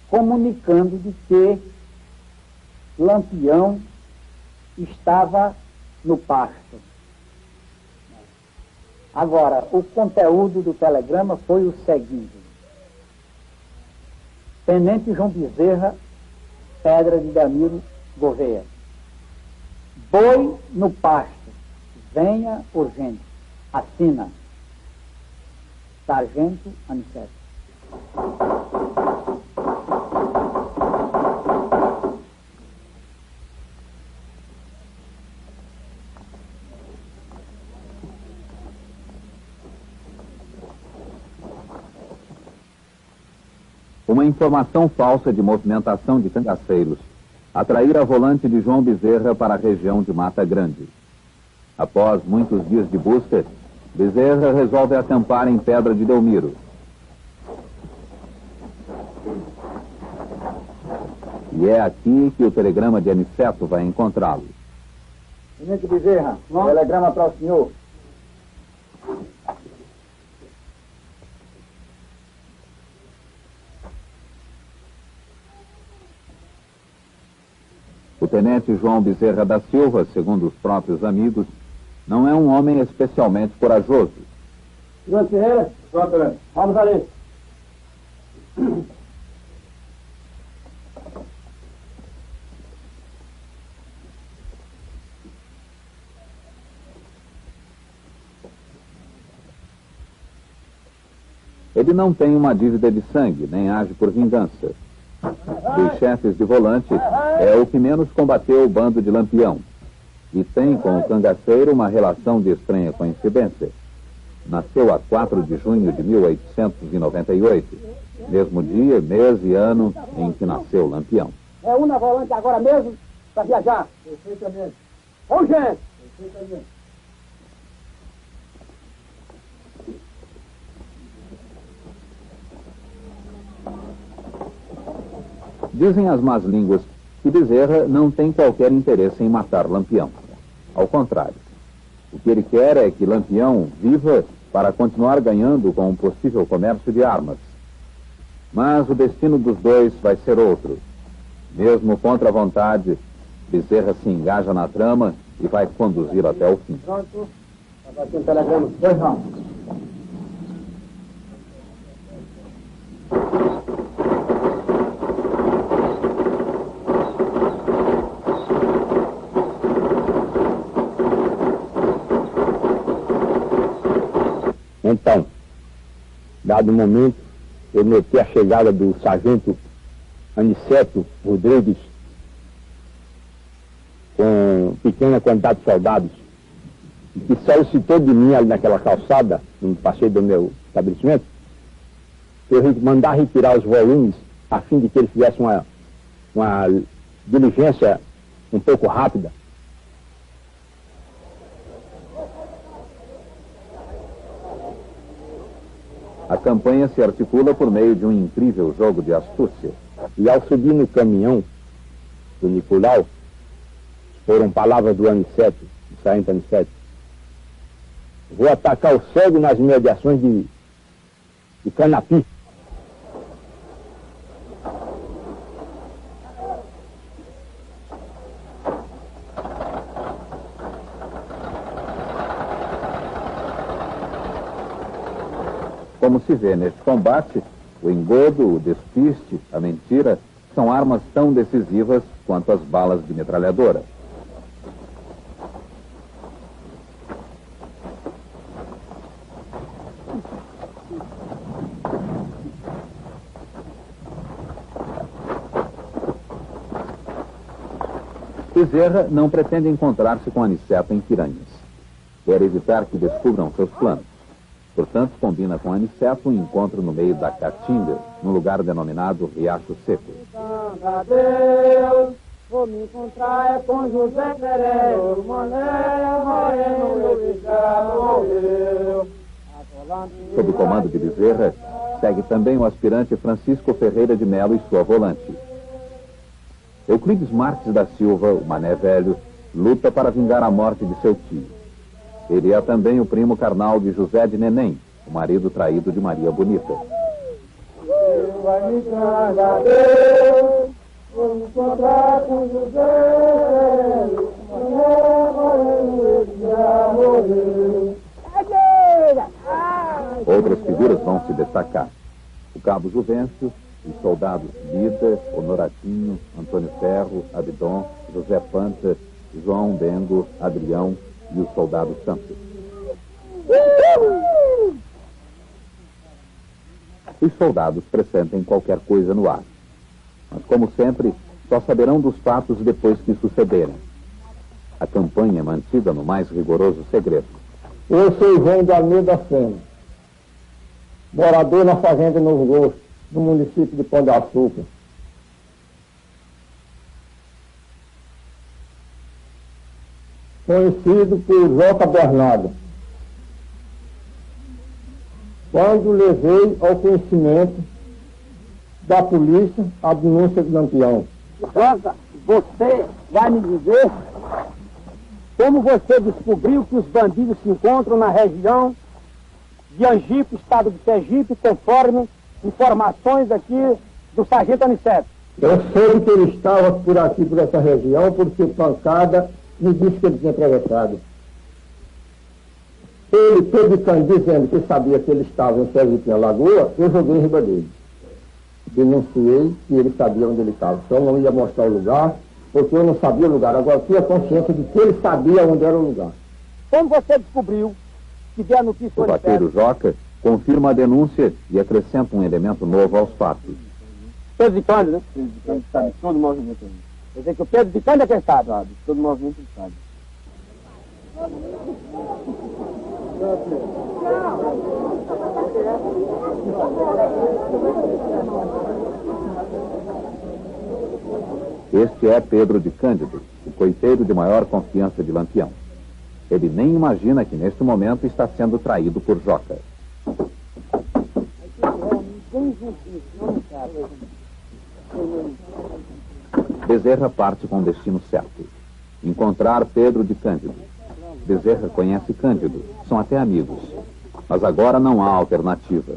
comunicando de que Lampião estava no pasto. Agora, o conteúdo do telegrama foi o seguinte: Tenente João Bezerra, Pedra de Delmiro, Gouveia. Boi no pasto, venha urgente. Assina, Sargento Aniceto. Uma informação falsa de movimentação de cangaceiros atraíra a volante de João Bezerra para a região de Mata Grande. Após muitos dias de busca, Bezerra resolve acampar em Pedra de Delmiro. E é aqui que o telegrama de Aniceto vai encontrá-lo. Tenente Bezerra, telegrama para o senhor. O tenente João Bezerra da Silva, segundo os próprios amigos, não é um homem especialmente corajoso. João Ferreira, vamos ali. Ele não tem uma dívida de sangue, nem age por vingança. Dos chefes de volante, é o que menos combateu o bando de Lampião. E tem com o cangaceiro uma relação de estranha coincidência. Nasceu a 4 de junho de 1898, mesmo dia, mês e ano em que nasceu Lampião. É uma volante agora mesmo para viajar. Perfeitamente. Urgente. Perfeitamente. Dizem as más línguas que Bezerra não tem qualquer interesse em matar Lampião. Ao contrário, o que ele quer é que Lampião viva para continuar ganhando com um possível comércio de armas. Mas o destino dos dois vai ser outro. Mesmo contra a vontade, Bezerra se engaja na trama e vai conduzi-lo até o fim. Pronto. Agora tem um telegrama. Pois não. Então, dado o momento, eu notei a chegada do sargento Aniceto Rodrigues com pequena quantidade de soldados, que solicitou de mim ali naquela calçada, no passeio do meu estabelecimento, eu mandar retirar os volumes a fim de que ele fizesse uma diligência um pouco rápida. A campanha se articula por meio de um incrível jogo de astúcia. E ao subir no caminhão do Nicolau, foram palavras do Aniceto, do sargento Aniceto: vou atacar o cego nas imediações de Canapi. Como se vê neste combate, o engodo, o despiste, a mentira são armas tão decisivas quanto as balas de metralhadora. Bezerra não pretende encontrar-se com Aniceto em Piranhas. Quer evitar que descubram seus planos. Portanto, combina com Aniceto um encontro no meio da Caatinga, num lugar denominado Riacho Seco. Deus, vou me encontrar com José Pereira, Mané, Moreno, já morreu. Sob o comando de Bezerra, segue também o aspirante Francisco Ferreira de Melo e sua volante. Euclides Marques da Silva, o Mané Velho, luta para vingar a morte de seu tio. Ele é também o primo carnal de José de Neném, o marido traído de Maria Bonita. Vai me tragar, Deus, vou me encontrar com José, já morreu. Outras figuras vão se destacar. O cabo Juvencio, os soldados Bida, Honoratinho, Antônio Ferro, Abdon, José Panta, João Bengo, Adrião e o soldado Santos. Os soldados pressentem qualquer coisa no ar. Mas, como sempre, só saberão dos fatos depois que sucederem. A campanha é mantida no mais rigoroso segredo. Eu sou João de Almeida Sena, morador na fazenda Novo Gosto, no município de Pão de Açúcar. Conhecido por Joca Bernardo. Quando levei ao conhecimento da polícia a denúncia de Lampião. Joca, você vai me dizer como você descobriu que os bandidos se encontram na região de Angipe, estado de Sergipe, conforme informações aqui do sargento Aniceto? Eu soube que ele estava por aqui, por essa região, porque pancada me disse que ele tinha atravessado. Ele, predicando, dizendo que sabia que ele estava em Sergipe, na Lagoa, eu joguei em riba dele. Denunciei que ele sabia onde ele estava. Então não ia mostrar o lugar, porque eu não sabia o lugar. Agora tinha consciência de que ele sabia onde era o lugar. Como você descobriu que veio a notícia do O vaqueiro Joca confirma a denúncia e acrescenta um elemento novo aos fatos. Pedro de Cândido, né? Pedro de Cândido sabe todo o movimento. Quer dizer que o Pedro de Cândido é quem sabe, sabe? Todo o movimento ele sabe. Este é Pedro de Cândido, o coiteiro de maior confiança de Lampião. Ele nem imagina que neste momento está sendo traído por Joca. Bezerra parte com o destino certo. Encontrar Pedro de Cândido. Bezerra conhece Cândido, são até amigos. Mas agora não há alternativa.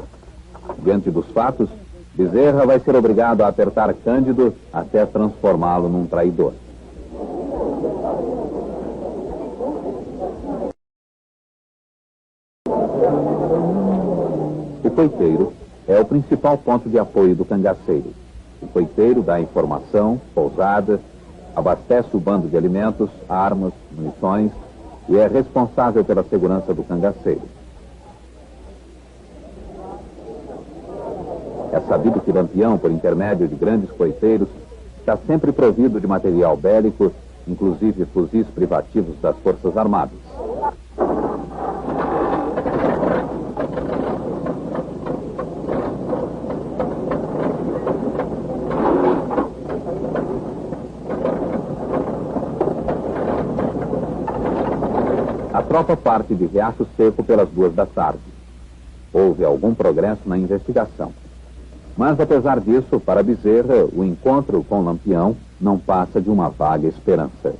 Diante dos fatos, Bezerra vai ser obrigado a apertar Cândido até transformá-lo num traidor. O coiteiro é o principal ponto de apoio do cangaceiro. O coiteiro dá informação, pousada, abastece o bando de alimentos, armas, munições e é responsável pela segurança do cangaceiro. É sabido que Lampião, por intermédio de grandes coiteiros, está sempre provido de material bélico, inclusive fuzis privativos das Forças Armadas. A tropa parte de Riacho Seco pelas 2 da tarde. Houve algum progresso na investigação. Mas, apesar disso, para Bezerra, o encontro com Lampião não passa de uma vaga esperança.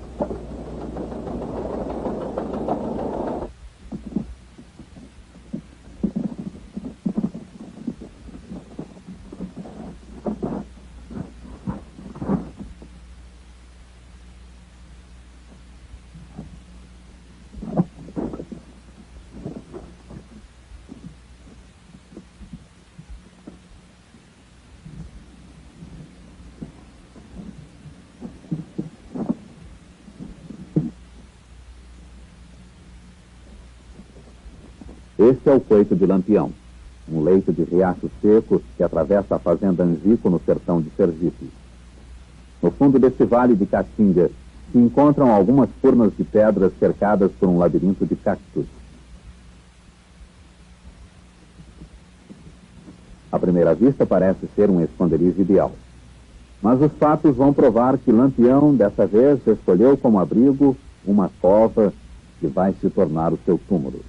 Este é o coito de Lampião, um leito de riacho seco que atravessa a fazenda Angico no sertão de Sergipe. No fundo desse vale de Caatinga se encontram algumas furnas de pedras cercadas por um labirinto de cactos. À primeira vista parece ser um esconderijo ideal. Mas os fatos vão provar que Lampião, dessa vez, escolheu como abrigo uma cova que vai se tornar o seu túmulo.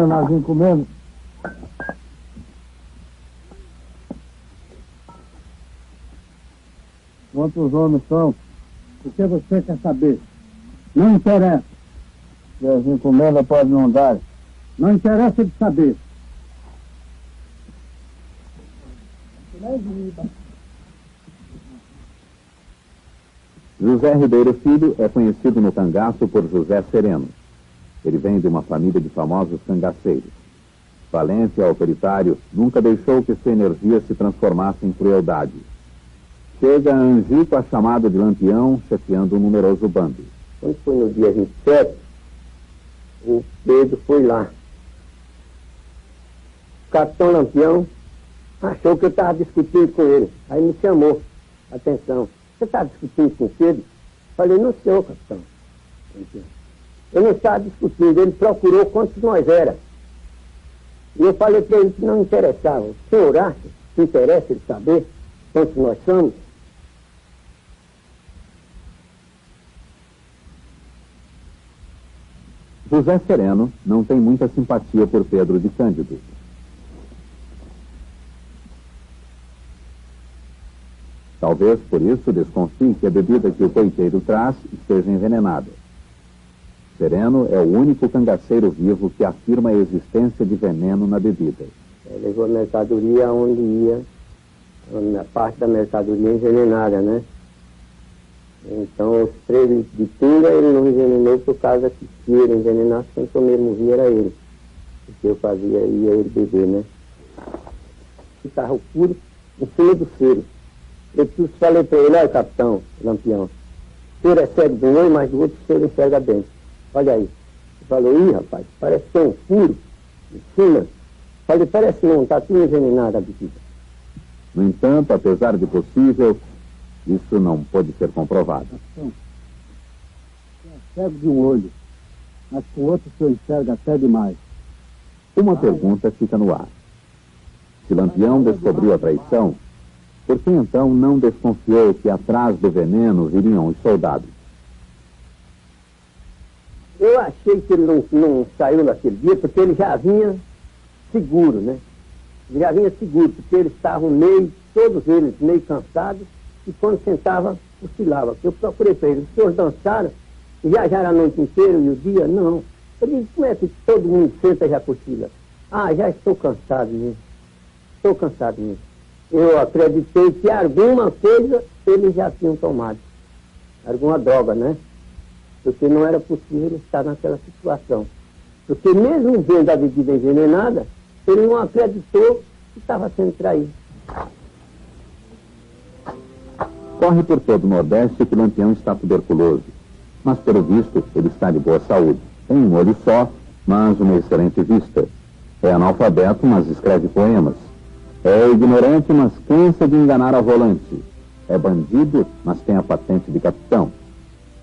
Nós vim comendo. Quantos homens são? O que você quer saber? Não interessa. Nós vim comendo, pode não dar. Não interessa de saber. José Ribeiro Filho é conhecido no cangaço por José Sereno. Ele vem de uma família de famosos cangaceiros. Valente e autoritário, nunca deixou que sua energia se transformasse em crueldade. Chega a Angico a chamada de Lampião, chefiando um numeroso bando. Quando foi no dia 27, o Pedro foi lá. O capitão Lampião achou que eu estava discutindo com ele. Aí me chamou a atenção. Você está discutindo com o Pedro? Falei, não, senhor, capitão. Eu não estava discutindo, ele procurou quantos nós era. E eu falei para ele que não interessava. O senhor acha que interessa ele saber quantos nós somos? José Sereno não tem muita simpatia por Pedro de Cândido. Talvez por isso desconfie que a bebida que o coiteiro traz esteja envenenada. Sereno é o único cangaceiro vivo que afirma a existência de veneno na bebida. Ele levou a mercadoria onde ia, a parte da mercadoria envenenada, né? Então, os 3 de pinga ele não envenenou por causa que se ele envenenasse, quem primeiro morria era ele. Porque eu fazia, ia ele beber, né? Ficava puro em cima do cero. Eu falei para ele, olha, capitão Lampião, o senhor é cego de um olho, mas do outro o senhor enxerga bem. Olha aí. Ele falou, ih, rapaz, parece que tem um furo em cima. Falei, parece não, está tudo envenenado a bebida. No entanto, apesar de possível, isso não pode ser comprovado. É cego de um olho, mas com o outro o senhor enxerga até demais. Uma pergunta fica no ar. Se Lampião descobriu a traição, por que então não desconfiou que atrás do veneno viriam os soldados? Eu achei que ele não saiu naquele dia porque ele já vinha seguro, né? já vinha seguro, porque eles estavam todos eles meio cansados, e quando sentava, cochilava. Eu procurei para eles, os senhores dançaram, viajaram a noite inteira e o dia? Não. Eu disse, como é que todo mundo senta e já cochila? Ah, já estou cansado mesmo. Estou cansado mesmo. Eu acreditei que alguma coisa eles já tinham tomado. Alguma droga, né? Porque não era possível ele estar naquela situação. Porque mesmo vendo a bebida envenenada, ele não acreditou que estava sendo traído. Corre por todo o Nordeste que o Lampião está tuberculoso. Mas, pelo visto, ele está de boa saúde. Tem um olho só, mas uma excelente vista. É analfabeto, mas escreve poemas. É ignorante, mas cansa de enganar a volante. É bandido, mas tem a patente de capitão.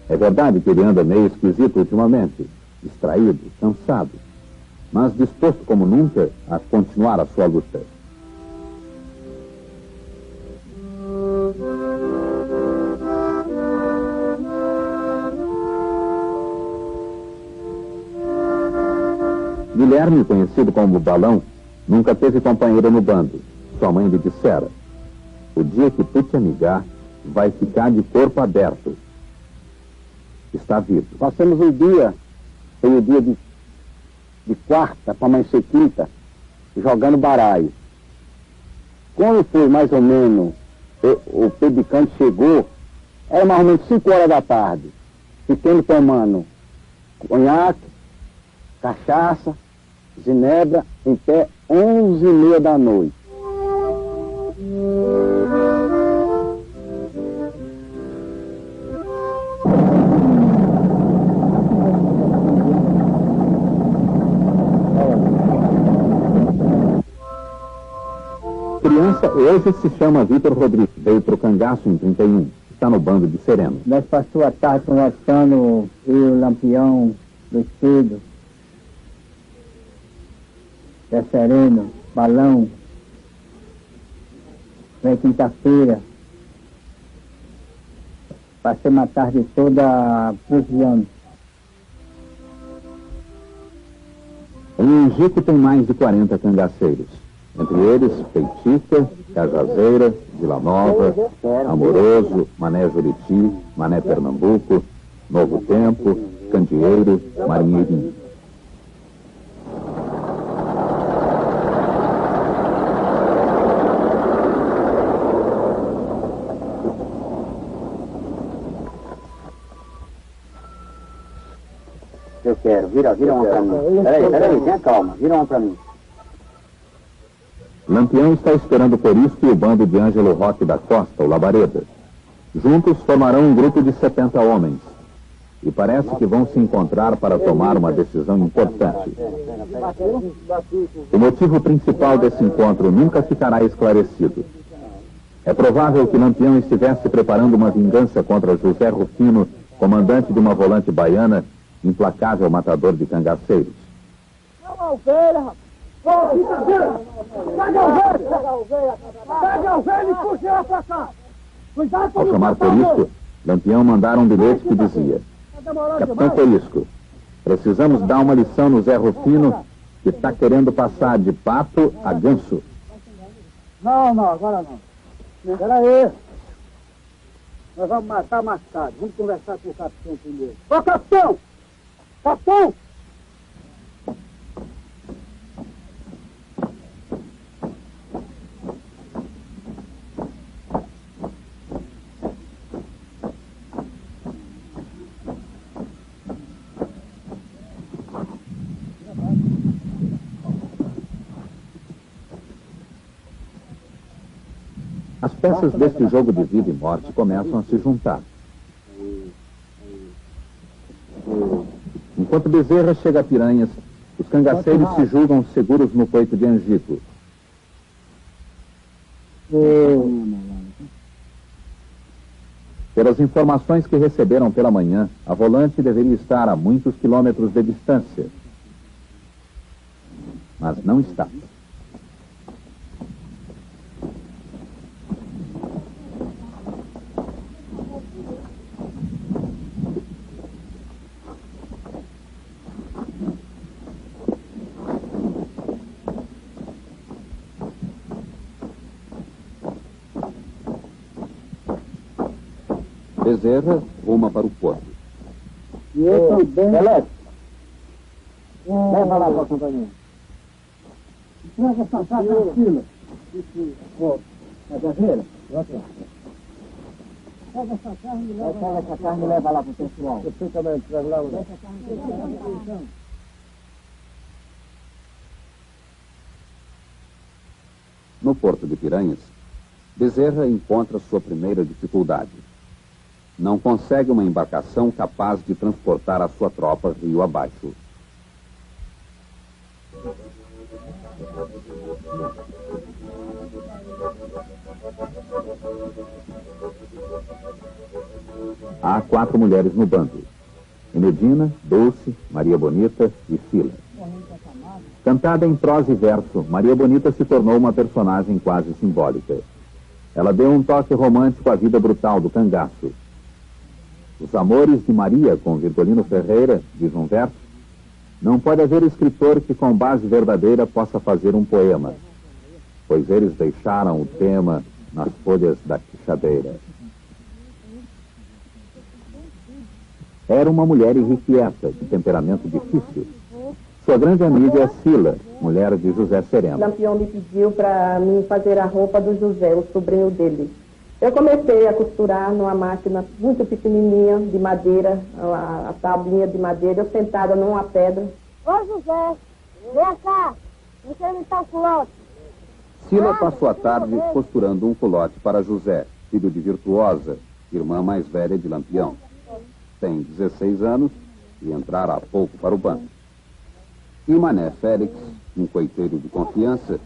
É verdade que ele anda meio esquisito ultimamente, distraído, cansado, mas disposto como nunca a continuar a sua luta. Guilherme, conhecido como Balão, nunca teve companheira no bando. Sua mãe lhe dissera: o dia que tu te amigar, vai ficar de corpo aberto. Está vivo. Passamos o dia, foi o dia de quarta para amanhecer quinta, jogando baralho. Quando foi mais ou menos, o pedicante chegou, era mais ou menos 5 horas da tarde, ficando tomando conhaque, cachaça, ginebra, em pé 11h30 da noite. Criança, hoje se chama Vitor Rodrigues, veio para o Cangaço em 31, está no bando de Sereno. Nós passamos a tarde conversando, eu, o Lampião, Vestido, Zé Sereno, Balão, vem quinta-feira. Passamos a tarde toda prosseando. Em Angico tem mais de 40 cangaceiros. Entre eles, Peitica, Cajazeira, Vila Nova, Amoroso, Mané Juriti, Mané Pernambuco, Novo Tempo, Candeeiro, Marinheirinho. Eu quero, vira uma pra mim. Peraí, tenha calma, vira uma pra mim. Lampião está esperando por isso e o bando de Ângelo Roque da Costa, o Labareda. Juntos formarão um grupo de 70 homens. E parece que vão se encontrar para tomar uma decisão importante. O motivo principal desse encontro nunca ficará esclarecido. É provável que Lampião estivesse preparando uma vingança contra José Rufino, comandante de uma volante baiana, implacável matador de cangaceiros. Ao chamar Corisco, Lampião mandara um bilhete que dizia: Capitão Corisco, precisamos dar uma lição no Zé Rufino, que está querendo passar de pato a ganso. Não, agora não. Espera aí. Nós vamos matar mais tarde. Vamos conversar com o capitão primeiro. Ô, capitão! Capitão! As peças deste jogo de vida e morte começam a se juntar. Enquanto Bezerra chega a Piranhas, os cangaceiros se julgam seguros no coito de Angico. Pelas informações que receberam pela manhã, a volante deveria estar a muitos quilômetros de distância. Mas não está. Bezerra ruma para o porto. E eu também... Pelé, leva lá para a companhia. Traga essa faca na fila. É brasileira? Pega essa carne e leva lá para o pessoal. Perfeitamente, traz lá. No porto de Piranhas, Bezerra encontra sua primeira dificuldade. Não consegue uma embarcação capaz de transportar a sua tropa rio abaixo. Há 4 mulheres no bando: Medina, Dulce, Maria Bonita e Sila. Cantada em prosa e verso, Maria Bonita se tornou uma personagem quase simbólica. Ela deu um toque romântico à vida brutal do cangaço. Os amores de Maria com Virgulino Ferreira, diz um verso, não pode haver escritor que com base verdadeira possa fazer um poema, pois eles deixaram o tema nas folhas da quixadeira. Era uma mulher irrequieta, de temperamento difícil. Sua grande amiga é Sila, mulher de José Sereno. Lampião me pediu para mim fazer a roupa do José, o sobrinho dele. Eu comecei a costurar numa máquina muito pequenininha, de madeira, a tablinha de madeira, eu sentada numa pedra. Ô José, vem cá, deixa eu imitar o culote. Sila passou a tarde costurando um culote para José, filho de Virtuosa, irmã mais velha de Lampião. Tem 16 anos e entrara há pouco para o banco. E Mané Félix, um coiteiro de confiança,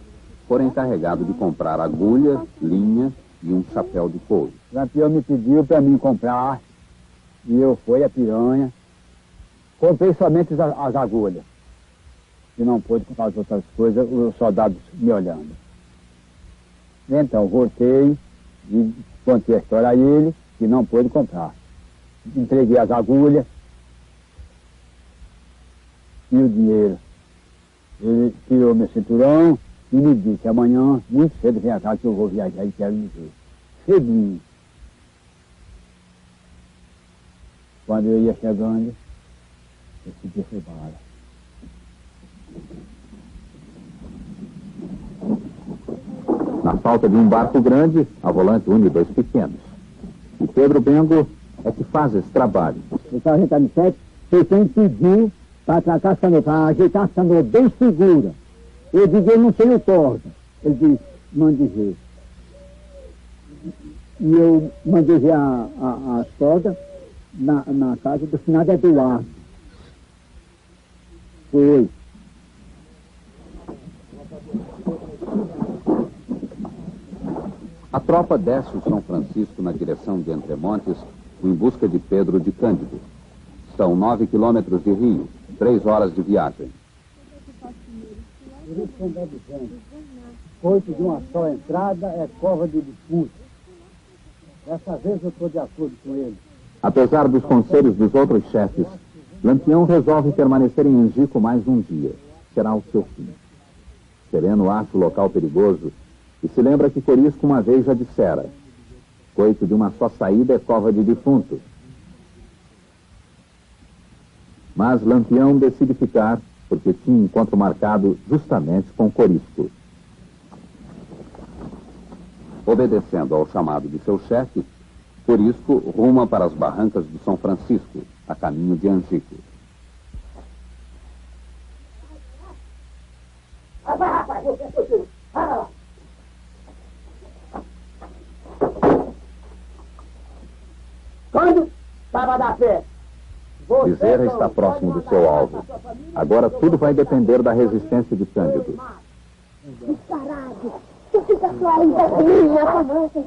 foi encarregado de comprar agulha, linha e um chapéu de couro. O Lampião me pediu para mim comprar, e eu fui a Piranha. Comprei somente as agulhas. E não pude comprar as outras coisas, os soldados me olhando. Então, voltei e contei a história a ele, que não pôde comprar. Entreguei as agulhas e o dinheiro. Ele tirou meu cinturão e me disse: amanhã, muito cedo, vem cá que eu vou viajar e quero me ver. Cedinho. Quando eu ia chegando, esse dia foi embora. Na falta de um barco grande, a volante une 2 pequenos. E Pedro Bengo é que faz esse trabalho. O sargento Aniceto foi quem pediu para atracar a canoa, para ajeitar a canoa bem segura. Eu disse: eu não tenho corda. Ele disse: mande ver. E eu mandei ver as cordas na casa do finado Eduardo. Foi. A tropa desce o São Francisco na direção de Entremontes em busca de Pedro de Cândido. São 9 quilômetros de rio, 3 horas de viagem. Por isso que eu andei dizendo, coito de uma só entrada é cova de defunto. Dessa vez eu estou de acordo com ele. Apesar dos conselhos dos outros chefes, Lampião resolve permanecer em Angico mais um dia. Será o seu fim. Sereno acha o local perigoso e se lembra que Corisco uma vez já dissera: coito de uma só saída é cova de defunto. Mas Lampião decide ficar porque tinha encontro marcado justamente com Corisco. Obedecendo ao chamado de seu chefe, Corisco ruma para as barrancas do São Francisco, a caminho de Angico. Quando estava da fé? Bezerra está próximo do seu alvo. Agora tudo vai depender da resistência de Cândido. Descarado! Tu fica só aí minha mãe sem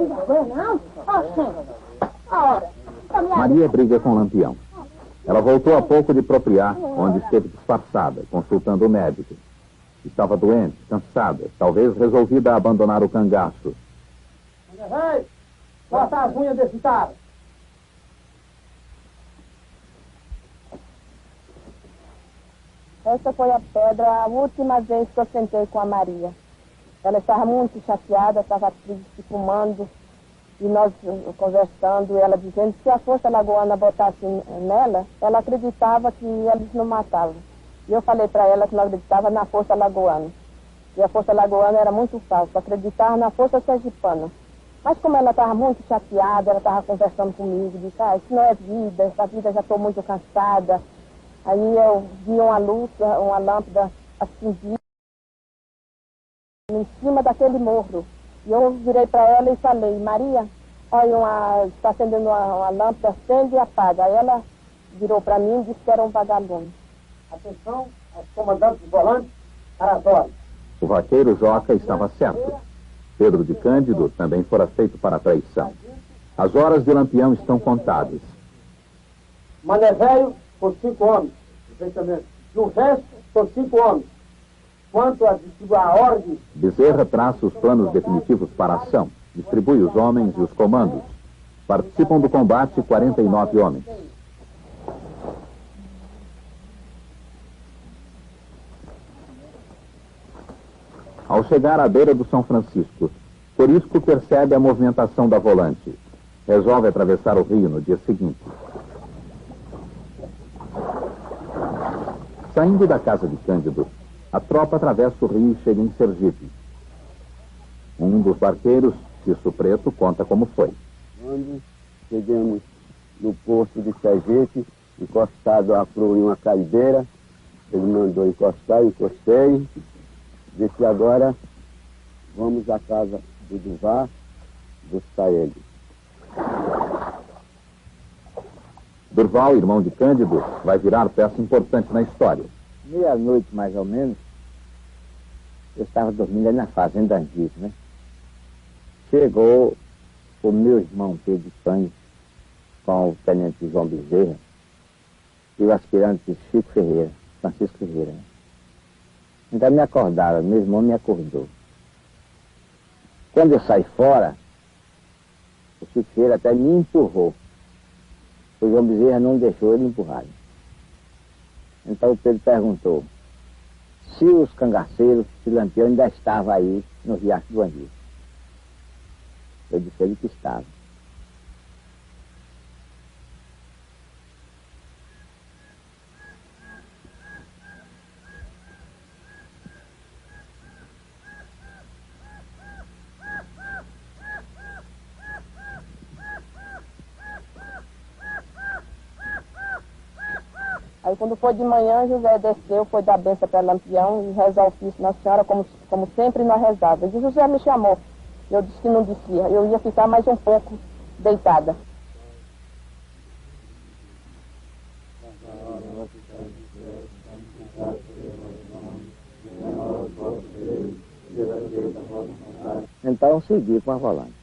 vergonha, não? Ó, gente! Ora! Maria briga com Lampião. Ela voltou há pouco de Propriá, onde esteve disfarçada, consultando o médico. Estava doente, cansada, talvez resolvida a abandonar o cangaço. Vai! Corta as unhas desse cara! Essa foi a pedra, a última vez que eu sentei com a Maria. Ela estava muito chateada, estava triste, fumando. e nós conversando, ela dizendo que se a Força Alagoana botasse nela, ela acreditava que eles não matavam. E eu falei para ela que não acreditava na Força Alagoana. E a Força Alagoana era muito falsa, acreditava na Força Sergipana. Mas como ela estava muito chateada, ela estava conversando comigo, disse, isso não é vida, essa vida já estou muito cansada. Aí eu vi uma luz, uma lâmpada acendida em cima daquele morro. E eu virei para ela e falei, Maria, olha, está acendendo uma lâmpada, acende e apaga. Aí ela virou para mim e disse que era um vagalume. Atenção aos comandantes de volante, Aratório. O vaqueiro Joca estava certo. Pedro de Cândido também fora feito para a traição. As horas de Lampião estão contadas. Mané Velho por 5 homens, perfeitamente. No resto, por 5 homens. Quanto a ordem... Bezerra traça os planos definitivos para a ação, distribui os homens e os comandos. Participam do combate 49 homens. Ao chegar à beira do São Francisco, Corisco percebe a movimentação da volante. Resolve atravessar o rio no dia seguinte. Saindo da casa de Cândido, a tropa atravessa o rio e chega em Sergipe. Um dos barqueiros, Cício Preto, conta como foi. Quando chegamos no porto de Sergipe, encostado à proa em uma caideira, ele mandou encostar, encostei, disse agora vamos à casa do Duvar buscar ele. Durval, irmão de Cândido, vai virar peça importante na história. Meia-noite, mais ou menos, eu estava dormindo ali na fazenda Angico, né? Chegou o meu irmão Pedro Cândido com o tenente João Bezerra e o aspirante Chico Ferreira, Francisco Ferreira. Né? Então me acordaram, meu irmão me acordou. Quando eu saí fora, o Chico Ferreira até me empurrou. O João Bezerra não deixou ele empurrar. Então o Pedro perguntou se os cangaceiros de Lampião ainda estavam aí no Riacho do Angico. Eu disse a ele que estava. Aí quando foi de manhã, José desceu, foi dar benção para Lampião e rezar o ofício Nossa Senhora, como sempre nós rezávamos. E José me chamou. Eu disse que não descia. Eu ia ficar mais um pouco deitada. Então eu segui com a volante.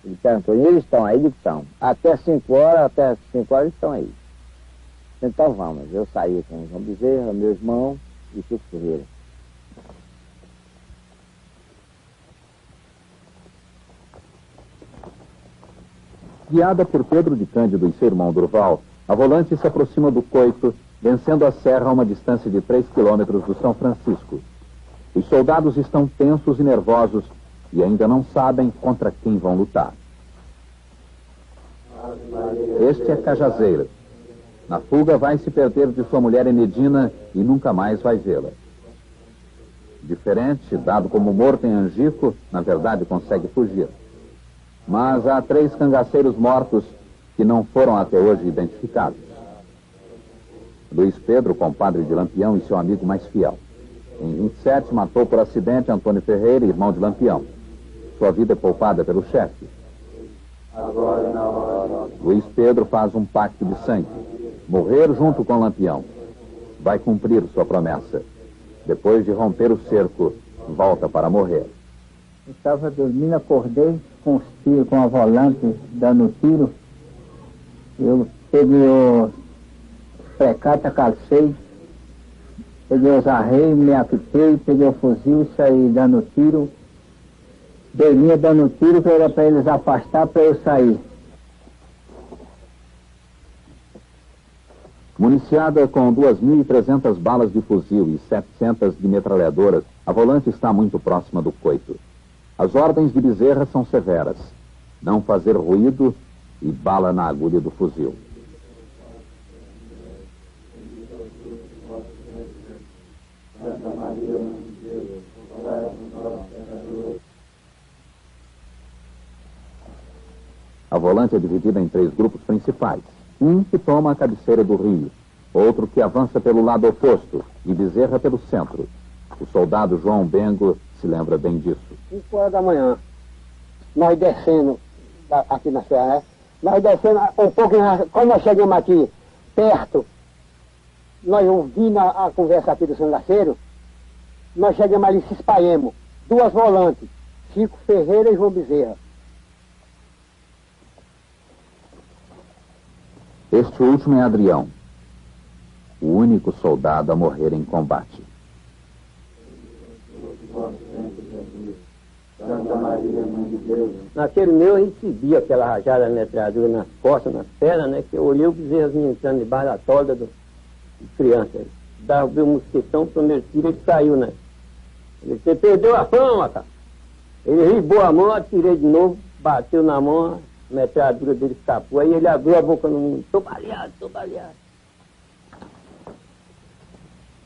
Ele perguntou, eles estão aí? Eles estão. Até 5 horas eles estão aí. Então vamos, eu saí com o João Bezerra, meu irmão e Chico Ferreira. Guiada por Pedro de Cândido e seu irmão Durval, a volante se aproxima do Coito, vencendo a serra a uma distância de 3 quilômetros do São Francisco. Os soldados estão tensos e nervosos e ainda não sabem contra quem vão lutar. Este é Cajazeira. Na fuga vai se perder de sua mulher Enedina e nunca mais vai vê-la. Diferente, dado como morto em Angico, na verdade consegue fugir. Mas há 3 cangaceiros mortos que não foram até hoje identificados. Luiz Pedro, compadre de Lampião e seu amigo mais fiel. Em 27, matou por acidente Antônio Ferreira, irmão de Lampião. Sua vida é poupada pelo chefe. Luiz Pedro faz um pacto de sangue. Morrer junto com Lampião. Vai cumprir sua promessa. Depois de romper o cerco, volta para morrer. Eu estava dormindo, acordei com os tiros, com a volante dando tiro. Eu peguei o precata, calcei, peguei os arreios, me aquitei, peguei o fuzil e saí dando tiro. Dormia dando tiro, que era para eles afastar para eu sair. Municiada com 2.300 balas de fuzil e 700 de metralhadoras, a volante está muito próxima do Coito. As ordens de Bezerra são severas. não fazer ruído e bala na agulha do fuzil. A volante é dividida em 3 grupos principais. Um que toma a cabeceira do rio, outro que avança pelo lado oposto e Bezerra pelo centro. O soldado João Bengo se lembra bem disso. 5 horas da manhã, nós descendo aqui na serra, né? Nós descendo um pouco, quando nós chegamos aqui perto, nós ouvimos a conversa aqui do sangaceiro, nós chegamos ali e se espalhamos. 2 volantes, Chico Ferreira e João Bezerra. Este último é Adrião, o único soldado a morrer em combate. Naquele meu eu recebi aquela rajada de metralhadora nas costas, nas pernas, né? Que eu olhei o bezerrozinho entrando debaixo da tolda de criança. Dava o mosquetão, o primeiro tiro, ele caiu, né? Ele disse, você perdeu a fama, cara. Ele ribou a mão, atirei de novo, bateu na mão, a metralhadora dele escapou. Aí ele abriu a boca no mundo, tô baleado, tô baleado.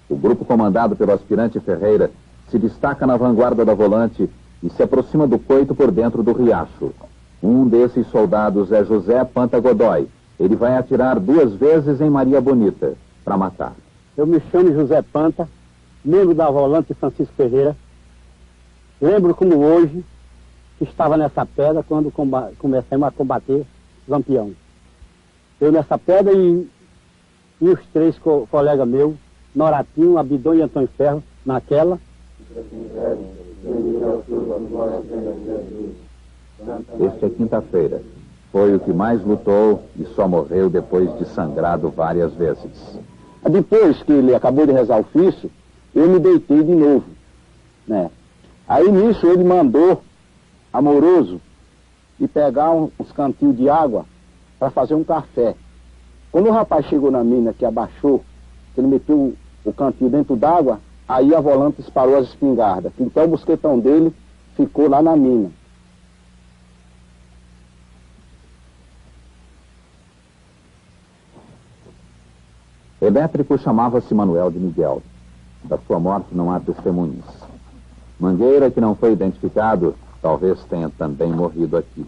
O grupo comandado pelo aspirante Ferreira se destaca na vanguarda da volante e se aproxima do coito por dentro do riacho. Um desses soldados é José Panta Godoy. Ele vai atirar 2 vezes em Maria Bonita, para matar. Eu me chamo José Panta, membro da volante Francisco Ferreira. Lembro como hoje que estava nessa pedra quando começamos a combater Lampião. Eu nessa pedra e os 3 colegas meus, Noratinho, Abidão e Antônio Ferro, naquela. Este é quinta-feira. Foi o que mais lutou e só morreu depois de sangrado várias vezes. Depois que ele acabou de rezar o ofício, eu me deitei de novo, né? Aí nisso ele mandou Amoroso ir pegar uns cantinhos de água para fazer um café. Quando o rapaz chegou na mina, que abaixou, que ele meteu o cantinho dentro d'água, aí a volante disparou as espingardas. Então o mosquetão dele ficou lá na mina. Elétrico chamava-se Manuel de Miguel. Da sua morte não há testemunhas. Mangueira, que não foi identificado, talvez tenha também morrido aqui.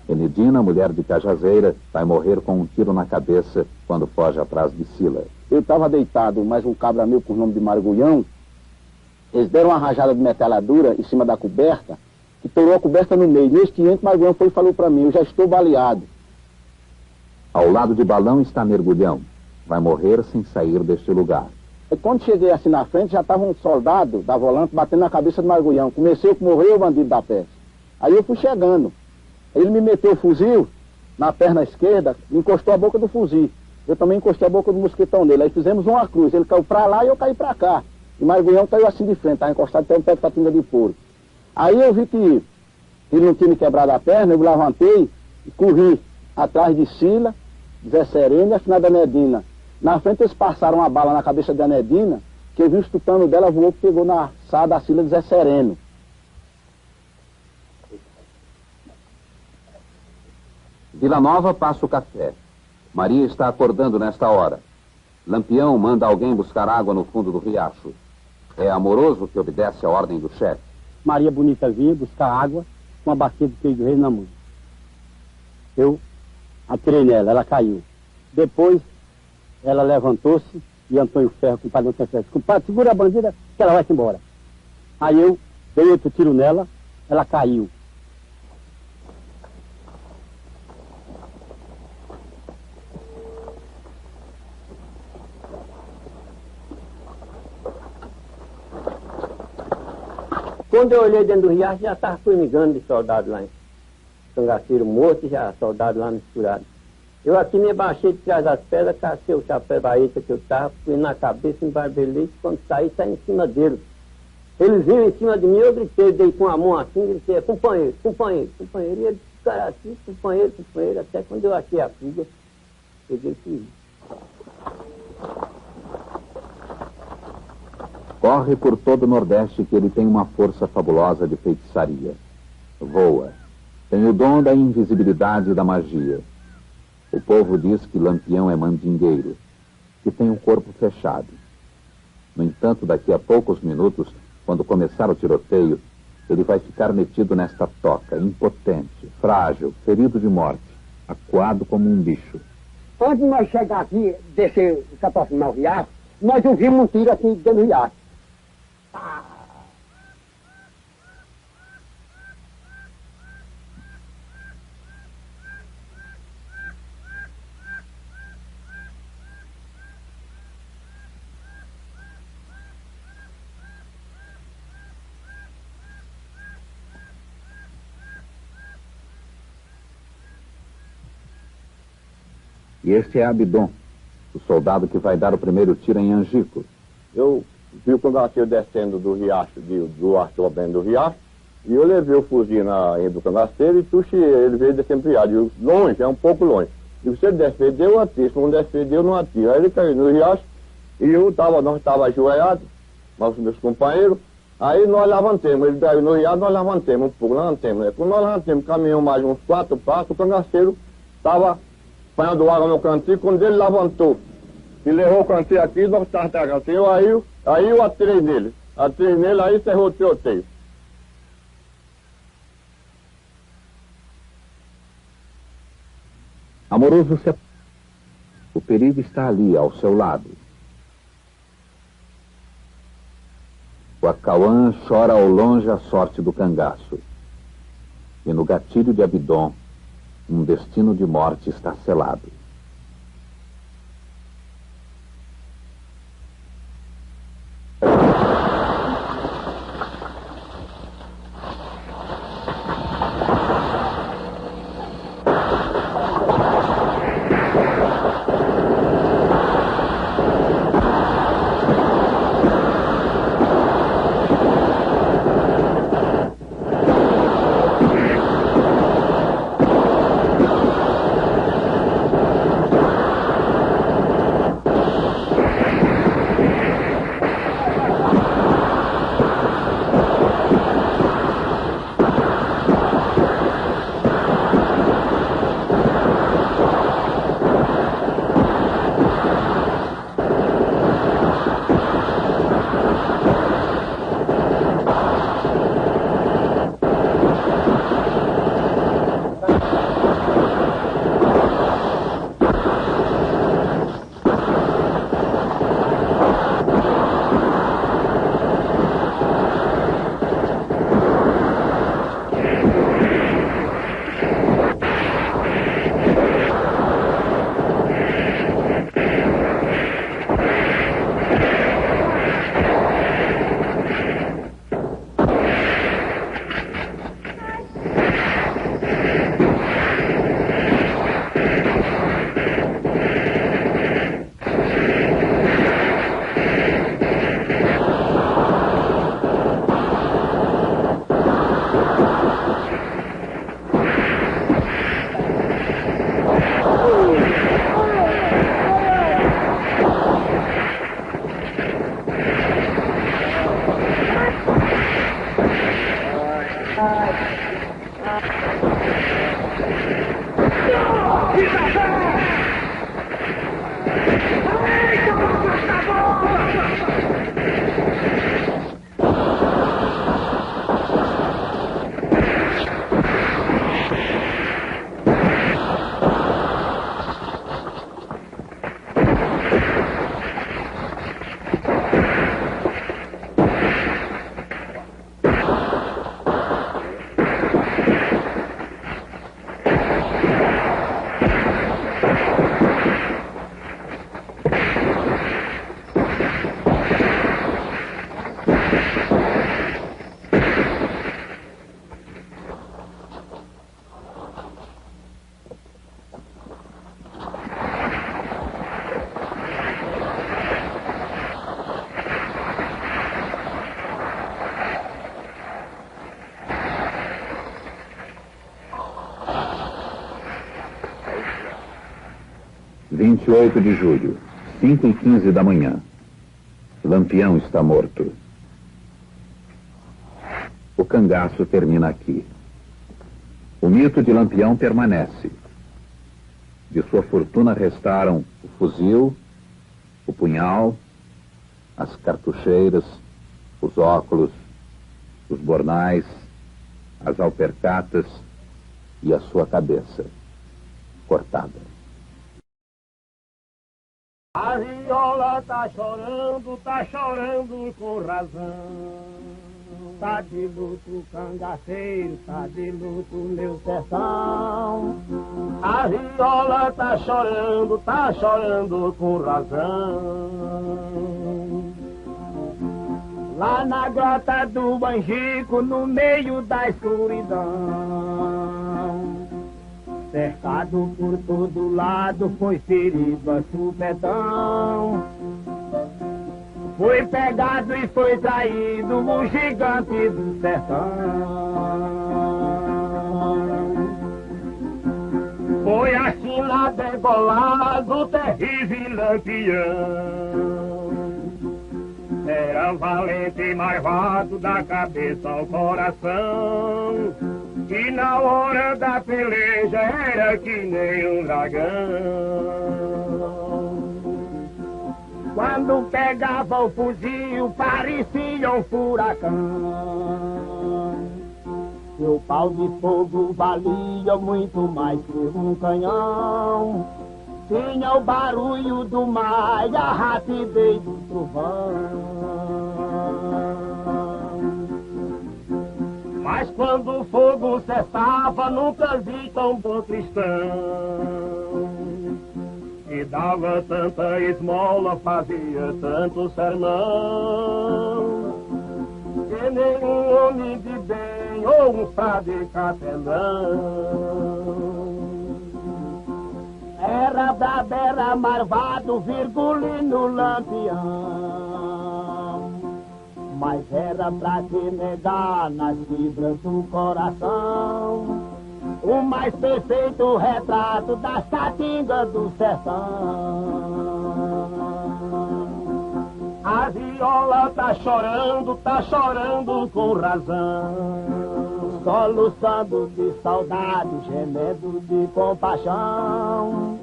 Enedina, mulher de Cajazeira, vai morrer com um tiro na cabeça quando foge atrás de Sila. Eu estava deitado, mas um cabra meu com o nome de Margulhão, eles deram uma rajada de metralhadora em cima da coberta, que torou a coberta no meio. Neste momento, Margulhão foi e falou para mim, eu já estou baleado. Ao lado de Balão está Mergulhão. Vai morrer sem sair deste lugar. E quando cheguei assim na frente, já estava um soldado da volante batendo na cabeça do Margulhão. Comecei a morrer o bandido da peste. Aí eu fui chegando. Ele me meteu o fuzil na perna esquerda, encostou a boca do fuzil. Eu também encostei a boca do mosquetão dele. Aí fizemos uma cruz. Ele caiu para lá e eu caí para cá. E o Margulhão caiu assim de frente, estava encostado até um pé de patinga de porco. Aí eu vi que ele não tinha me quebrado a perna, eu levantei e corri atrás de Sila, Zé Sereno e a finada Anedina. Na frente eles passaram uma bala na cabeça da Anedina, que eu vi o tutano dela voou, que pegou na saia da Sila de Zé Sereno. Vila Nova passa o café. Maria está acordando nesta hora. Lampião manda alguém buscar água no fundo do riacho. É Amoroso que obedece à ordem do chefe. Maria Bonita vinha buscar água com uma bacia de queijo rei na mão. Eu atirei nela, ela caiu. Depois, ela levantou-se e Antônio Ferro, com o padrão Ferro, compadre, segura a bandida que ela vai se embora. Aí eu dei outro tiro nela, ela caiu. Quando eu olhei dentro do riacho, já estava formigando de soldado lá em Cangaceiro morto e já soldado lá misturado. Eu aqui me abaixei de trás das pedras, cacei o chapéu da baeta que eu estava, fui na cabeça, embarbelei, quando saí em cima dele. Eles viram em cima de mim, eu gritei, dei com a mão assim, gritei, companheiro, companheiro, companheiro. E ele caras assim, companheiro, até quando eu achei a fuga, peguei fui. Corre por todo o Nordeste que ele tem uma força fabulosa de feitiçaria. Voa. Tem o dom da invisibilidade e da magia. O povo diz que Lampião é mandingueiro, que tem um corpo fechado. No entanto, daqui a poucos minutos, quando começar o tiroteio, ele vai ficar metido nesta toca, impotente, frágil, ferido de morte, acuado como um bicho. Antes de nós chegar aqui, descer se aproximar o riacho, nós ouvimos um tiro assim dentro do riacho. E este é Abidon, o soldado que vai dar o primeiro tiro em Angico. Eu vi o cangaceiro descendo do riacho, do arco bem do riacho, e eu levei o fuzil do cangaceiro e tuxei ele, veio descendo pro riacho. Eu, longe, é um pouco longe. E se ele defendeu, eu atiro. Se não defendeu, eu não atiro. Aí ele caiu no riacho e nós estávamos ajoelhados, mas os meus companheiros. Aí nós levantemos, ele caiu no riacho, nós levantemos um pouco, levantemos. Né? Quando nós levantemos, caminhamos mais uns 4 passos, o cangaceiro estava apanhando água no cantinho. Quando ele levantou e levou o cantinho aqui, nós estávamos cantinho, aí eu atirei nele, aí encerrou o tiroteio. Amoroso se... O perigo está ali, ao seu lado. O Acauã chora ao longe a sorte do cangaço. E no gatilho de Abidon, um destino de morte está selado. 28 de julho, 5h15 da manhã. Lampião está morto. O cangaço termina aqui. O mito de Lampião permanece. De sua fortuna restaram o fuzil, o punhal, as cartucheiras, os óculos, os bornais, as alpercatas e a sua cabeça, cortada. A viola tá chorando com razão. Tá de luto cangaceiro, tá de luto meu sertão. A viola tá chorando com razão. Lá na grota do Angico, no meio da escuridão, cercado por todo lado, foi ferido a supetão. Foi pegado e foi traído o gigante do sertão. Foi assim lá degolado o terrível Lampião. Era valente e marvado da cabeça ao coração. E na hora da peleja era que nem um dragão. Quando pegava o fuzil parecia um furacão. Seu pau de fogo valia muito mais que um canhão. Tinha o barulho do mar e a rapidez do trovão. Mas quando o fogo cessava, nunca vi tão bom cristão. E dava tanta esmola, fazia tanto sermão, que nenhum homem de bem ou um frade capelão. Era brabo, era marvado, virgulino Lampião, mas era pra que negar nas fibras do coração o mais perfeito retrato da caatinga do sertão. A viola tá chorando com razão, soluçando de saudade, gemendo de compaixão.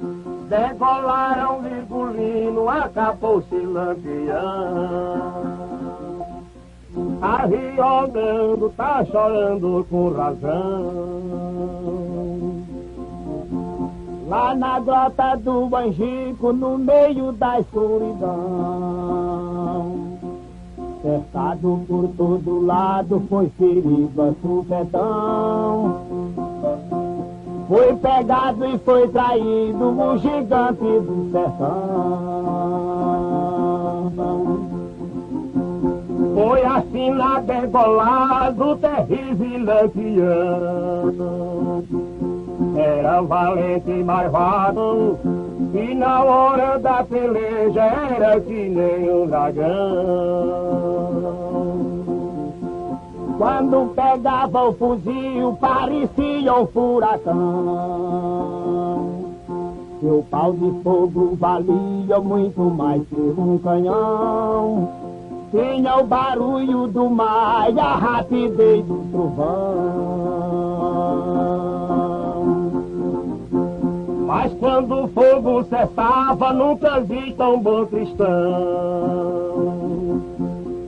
Degolaram Virgulino, acabou-se Lampião. A viola tá chorando com razão. Lá na grota do Angico, no meio da escuridão, cercado por todo lado, foi ferido a supetão. Foi pegado e foi traído o gigante do sertão. Foi assim lá degolado o terrível Lampião. Era valente e marvado, e na hora da peleja era que nem um dragão. Quando pegava o fuzil parecia um furacão. Seu pau de fogo valia muito mais que um canhão. Tinha o barulho do mar e a rapidez do trovão. Mas quando o fogo cessava, nunca vi tão bom cristão.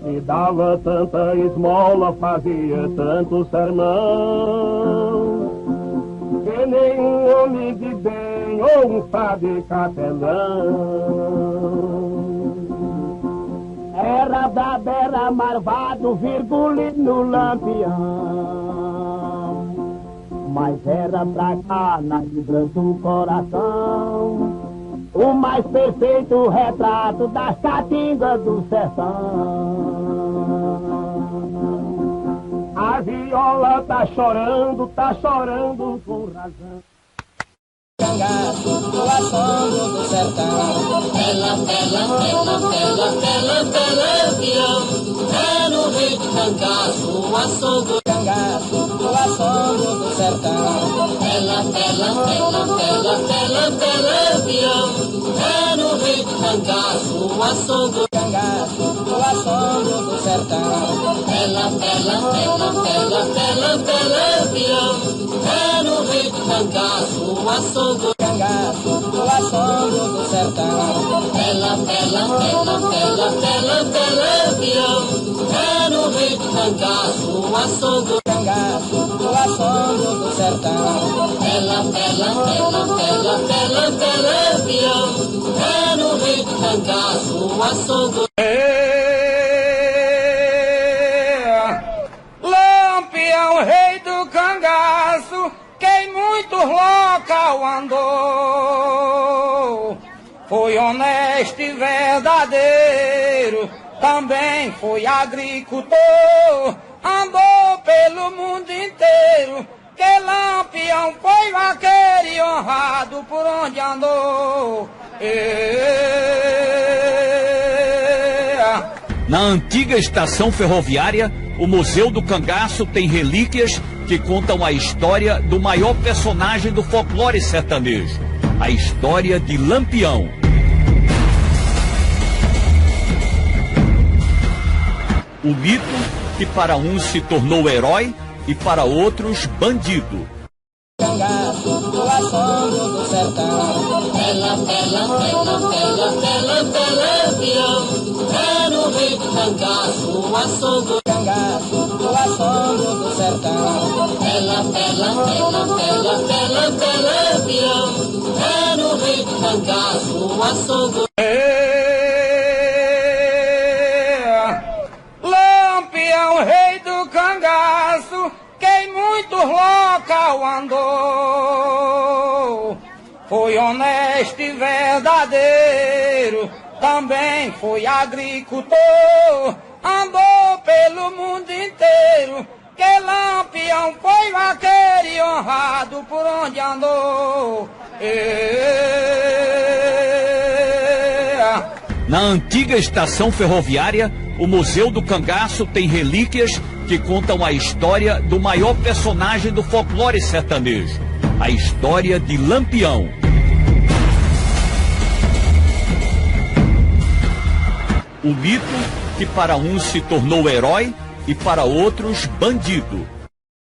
E dava tanta esmola, fazia tanto sermão, que nenhum homem de bem ou um frade capelão. Era brabo, era marvado, virgulino Lampião, mas era pra cá na lembrança do coração o mais perfeito retrato da caatinga do sertão. A viola tá chorando com razão. Cangaço, do assombro do sertão. Pela, Lampião, é no rei do cangaço, o assombro. Cangaço, do assombro do sertão. Pela, Lampião, cangaço, o assombro do cangaço, o assombro do sertão. Pela, pela, pela, pela, pela, pela, Lampião. É no rei do cangaço, o assombro do cangaço, o assombro do sertão. Pela, pela, pela, pela, pela, pela, Lampião. É no rei do cangaço, o assombro do cangaço, o assombro do sertão. Pela, pela, pela, pela, pela, pela, Lampião. É no rei do cangaço, o assombro. Lampião, rei do cangaço, quem muitos local andou, foi honesto e verdadeiro, também foi agricultor, andou pelo mundo inteiro, que Lampião foi vaqueiro e honrado por onde andou. Na antiga estação ferroviária, o Museu do Cangaço tem relíquias que contam a história do maior personagem do folclore sertanejo, a história de Lampião. O mito que para uns se tornou herói e para outros bandido. Cangaço, o assombro do sertão. Pela, pela, pela, pela, pela, pela, Lampião. É no rei do cangaço, o assombro do cangaço, o assombro do sertão. Pela, pela, pela, pela, pela, pela, Lampião. É no rei do cangaço, o assombro. Lampião, rei do cangaço, quem muitos local andou, foi honesto e verdadeiro, também foi agricultor, andou pelo mundo inteiro, que Lampião foi vaqueiro e honrado por onde andou. Na antiga estação ferroviária, o Museu do Cangaço tem relíquias que contam a história do maior personagem do folclore sertanejo, a história de Lampião. O mito que para uns se tornou herói e para outros bandido.